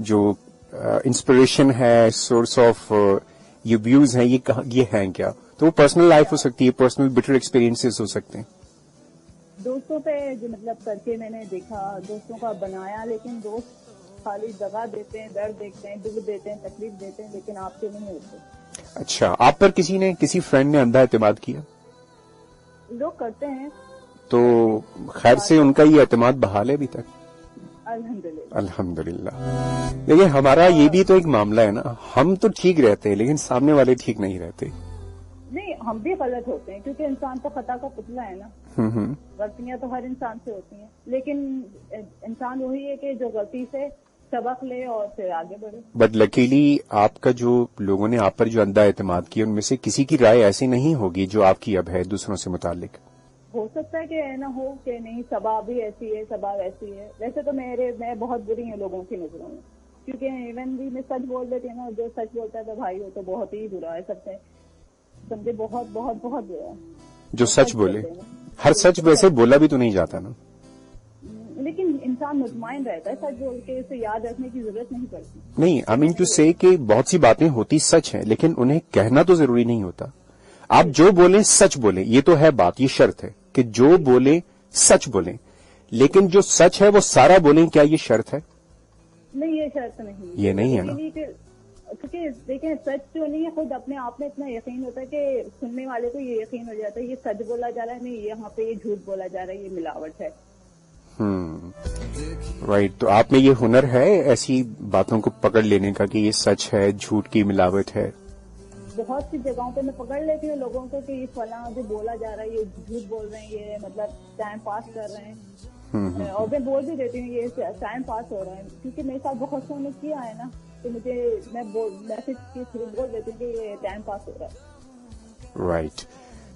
जो इंस्पिरेशन है, सोर्स ऑफ ये व्यूज हैं, ये हैं क्या? तो वो पर्सनल लाइफ हो सकती है, पर्सनल बिटर एक्सपीरियंसेस हो सकते हैं। दोस्तों पे जो मतलब करके मैंने देखा, दोस्तों का बनाया, लेकिन दोस्त खाली दगा देते हैं, दर्द देखते हैं, दुख देते हैं, तकलीफ देते हैं, लेकिन आपके नहीं होते। अच्छा, आप पर किसी फ्रेंड ने अंधा एतमाद किया? लोग करते हैं, तो खैर से उनका ये एतमाद बहाल है अभी तक? अल्हम्दुलिल्लाह। अल्हम्दुलिल्लाह। लेकिन हमारा ये भी तो एक मामला है ना, हम तो ठीक रहते हैं लेकिन सामने वाले ठीक नहीं रहते। नहीं, हम भी गलत होते हैं, क्योंकि इंसान तो खता का पुतला है ना। गलतियां तो हर इंसान से होती हैं, लेकिन इंसान वही है कि जो गलती से सबक ले और फिर आगे बढ़े। बट लकीली आपका जो लोगों ने आप पर जो अंधा एतमाद किया, उनमें से किसी की राय ऐसी नहीं होगी जो आपकी अब है दूसरों से मुतालिक। हो सकता है कि ना हो कि नहीं, सबा भी ऐसी है, सबा वैसी है। वैसे तो मैं बहुत बुरी हूँ लोगों की नजरों में, क्योंकि इवन भी मैं सच बोल देती हूँ ना, जो सच बोलता है तो भाई वो तो बहुत ही बुरा है, सबसे समझे, बहुत बहुत बहुत बुरा है। जो सच बोले, हर सच वैसे बोला भी तो नहीं जाता ना, लेकिन इंसान मुतमईन रहता है, सच बोल के इसे याद रखने की जरूरत नहीं पड़ती। नहीं, आई मीन टू से कि बहुत सी बातें होती सच हैं, लेकिन उन्हें कहना तो जरूरी नहीं होता। आप जो बोले सच बोले, ये तो है बात, ये शर्त है कि जो बोले सच बोले, लेकिन जो सच है वो सारा बोले, क्या ये शर्त है? नहीं, ये शर्त नहीं, ये नहीं है ना, क्योंकि देखें सच जो नहीं है, खुद अपने आप में इतना यकीन होता है कि सुनने वाले को ये यकीन हो जाता है ये सच बोला जा रहा है, नहीं यहाँ पे ये झूठ बोला जा रहा है, ये मिलावट है। राइट, तो आप में ये हुनर है ऐसी बातों को पकड़ लेने का कि ये सच है, झूठ की मिलावट है? बहुत सी जगहों पे मैं पकड़ लेती हूँ लोगों को कि ये फलां जो बोला जा रहा है ये झूठ बोल रहे हैं, ये मतलब टाइम पास कर रहे हैं। और मैं बोल भी देती हूँ ये टाइम पास हो रहा है, क्योंकि मेरे साथ बहुत से ने किया है ना, तो मैं मैसेज के थ्रू बोल देती हूँ कि ये टाइम पास हो रहा है। राइट,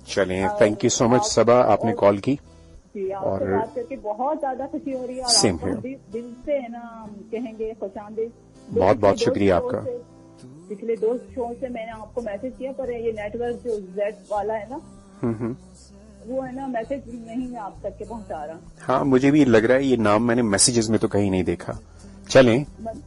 चलें, थैंक यू सो मच सबा, आपने कॉल की जी, आपसे बात करके बहुत ज्यादा खुशी हो रही है, और दिल से है ना कहेंगे खुशामदीद। बहुत बहुत शुक्रिया आपका। पिछले 2 शो से मैंने आपको मैसेज किया, पर ये नेटवर्क जो जेड वाला है ना, वो है ना मैसेज नहीं मैं आप तक के पहुंचा रहा। हाँ, मुझे भी लग रहा है ये नाम मैंने मैसेजेस में तो कहीं नहीं देखा। चलें,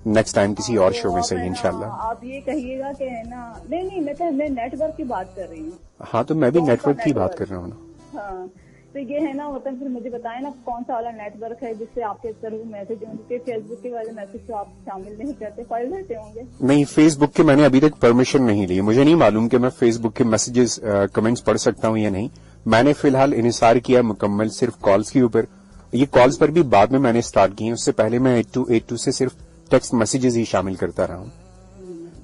नेक्स्ट टाइम किसी और शो में सही इंशाल्लाह। आप ये कहिएगा कि है ना, नहीं मैं नेटवर्क की बात कर रही हूँ। हाँ, तो मैं भी नेटवर्क की बात कर रहा हूँ ना। हाँ, तो ये है ना, मतलब फिर मुझे बताएं ना कौन सा वाला नेटवर्क है जिससे आपके थ्रू मैसेज होंगे। फेसबुक के वाले मैसेज तो आप शामिल नहीं करते, फाइल देते होंगे? नहीं, फेसबुक के मैंने अभी तक परमिशन नहीं ली, मुझे नहीं मालूम कि मैं फेसबुक के मैसेजेस कमेंट्स पढ़ सकता हूँ या नहीं। मैंने फिलहाल इन्हिसार किया मुकम्मल सिर्फ कॉल्स के ऊपर। ये कॉल्स पर भी बाद में मैंने स्टार्ट की, उससे पहले मैं 8282 से सिर्फ टेक्स्ट मैसेजेस ही शामिल करता रहा हूँ।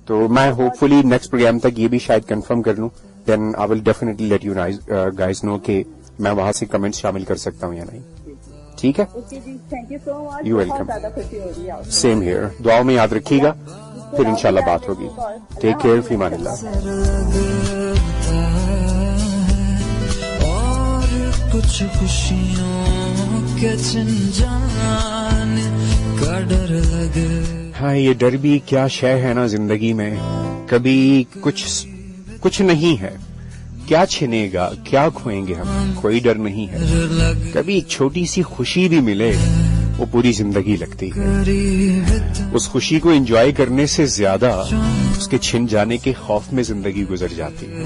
तो मैं होपफुली नेक्स्ट प्रोग्राम तक ये भी शायद कंफर्म कर लूँ, then I will definitely let you guys know कि मैं वहां से कमेंट्स शामिल कर सकता हूँ या नहीं। ठीक है, thank you so much, you welcome. Same here, दुआओं में याद रखिएगा, फिर इंशाल्लाह बात होगी। टेक केयर, फी अमानिल्लाह। और कुछ खुशियों के जान का डर लगे। हाँ, ये डर भी क्या शय है ना जिंदगी में, कभी कुछ नहीं है, क्या छिनेगा, क्या खोएंगे हम, कोई डर नहीं है। कभी एक छोटी सी खुशी भी मिले वो पूरी जिंदगी लगती है। उस खुशी को एंजॉय करने से ज्यादा उसके छिन जाने के खौफ में जिंदगी गुजर जाती है।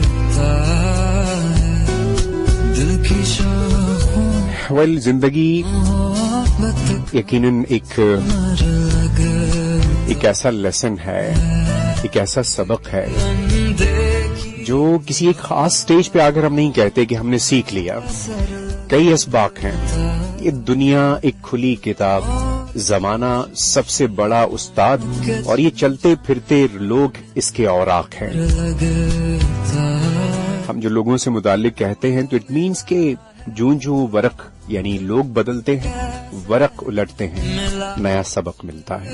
वेल जिंदगी यकीनन एक ऐसा लेसन है, एक ऐसा सबक है जो किसी एक खास स्टेज पे आकर हम नहीं कहते कि हमने सीख लिया। कई असबाक हैं। ये दुनिया एक खुली किताब, जमाना सबसे बड़ा उस्ताद, और ये चलते फिरते लोग इसके औराक हैं। हम जो लोगों से मुताल्लिक कहते हैं तो इट मीन्स के जूं वरक यानी लोग बदलते हैं, वरक उलटते हैं, नया सबक मिलता है।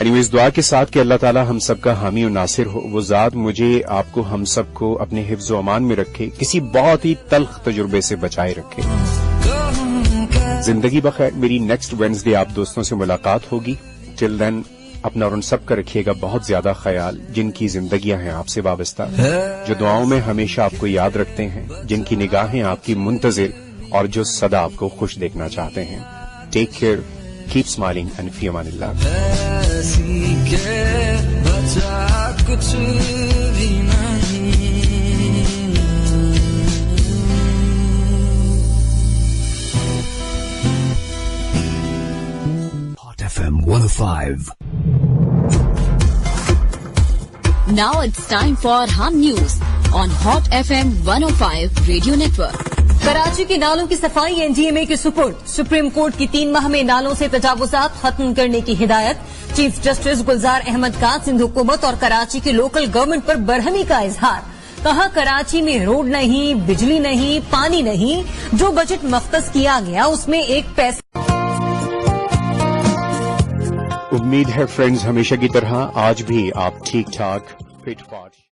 एनीवेज दुआ के साथ कि अल्लाह ताला हम सबका हामी और नासिर हो, वो ज़ात मुझे आपको हम सबको अपने हिफ्ज़ व अमान में रखे, किसी बहुत ही तल्ख तजुर्बे से बचाए रखे। जिंदगी बखैर। मेरी नेक्स्ट वेडनेसडे आप दोस्तों से मुलाकात होगी। टिल देन अपना और उन सब का रखिएगा बहुत ज्यादा ख्याल, जिनकी जिंदगियां हैं आपसे वाबस्ता, जो दुआओं में हमेशा आपको याद रखते हैं, जिनकी निगाहें आपकी मुंतजिर और जो सदा आपको खुश देखना चाहते हैं। Take care, keep smiling and फी अमानिल्लाह। कुछ भी Hot FM 105. Now it's time for Hum News on Hot FM 105 Radio Network. Karachi के नालों की सफाई एनडीएमए के सुपुर्द। सुप्रीम कोर्ट की 3 माह में नालों से तजावुजात खत्म करने की हिदायत। चीफ जस्टिस गुलजार अहमद का सिंध हुकूमत और कराची की लोकल गवर्नमेंट पर बरहमी का इजहार। कहा कराची में रोड नहीं, बिजली नहीं, पानी नहीं, जो बजट मख्तस किया गया उसमें एक पैसा। उम्मीद है फ्रेंड्स हमेशा की तरह आज भी आप ठीक ठाक फिट फाट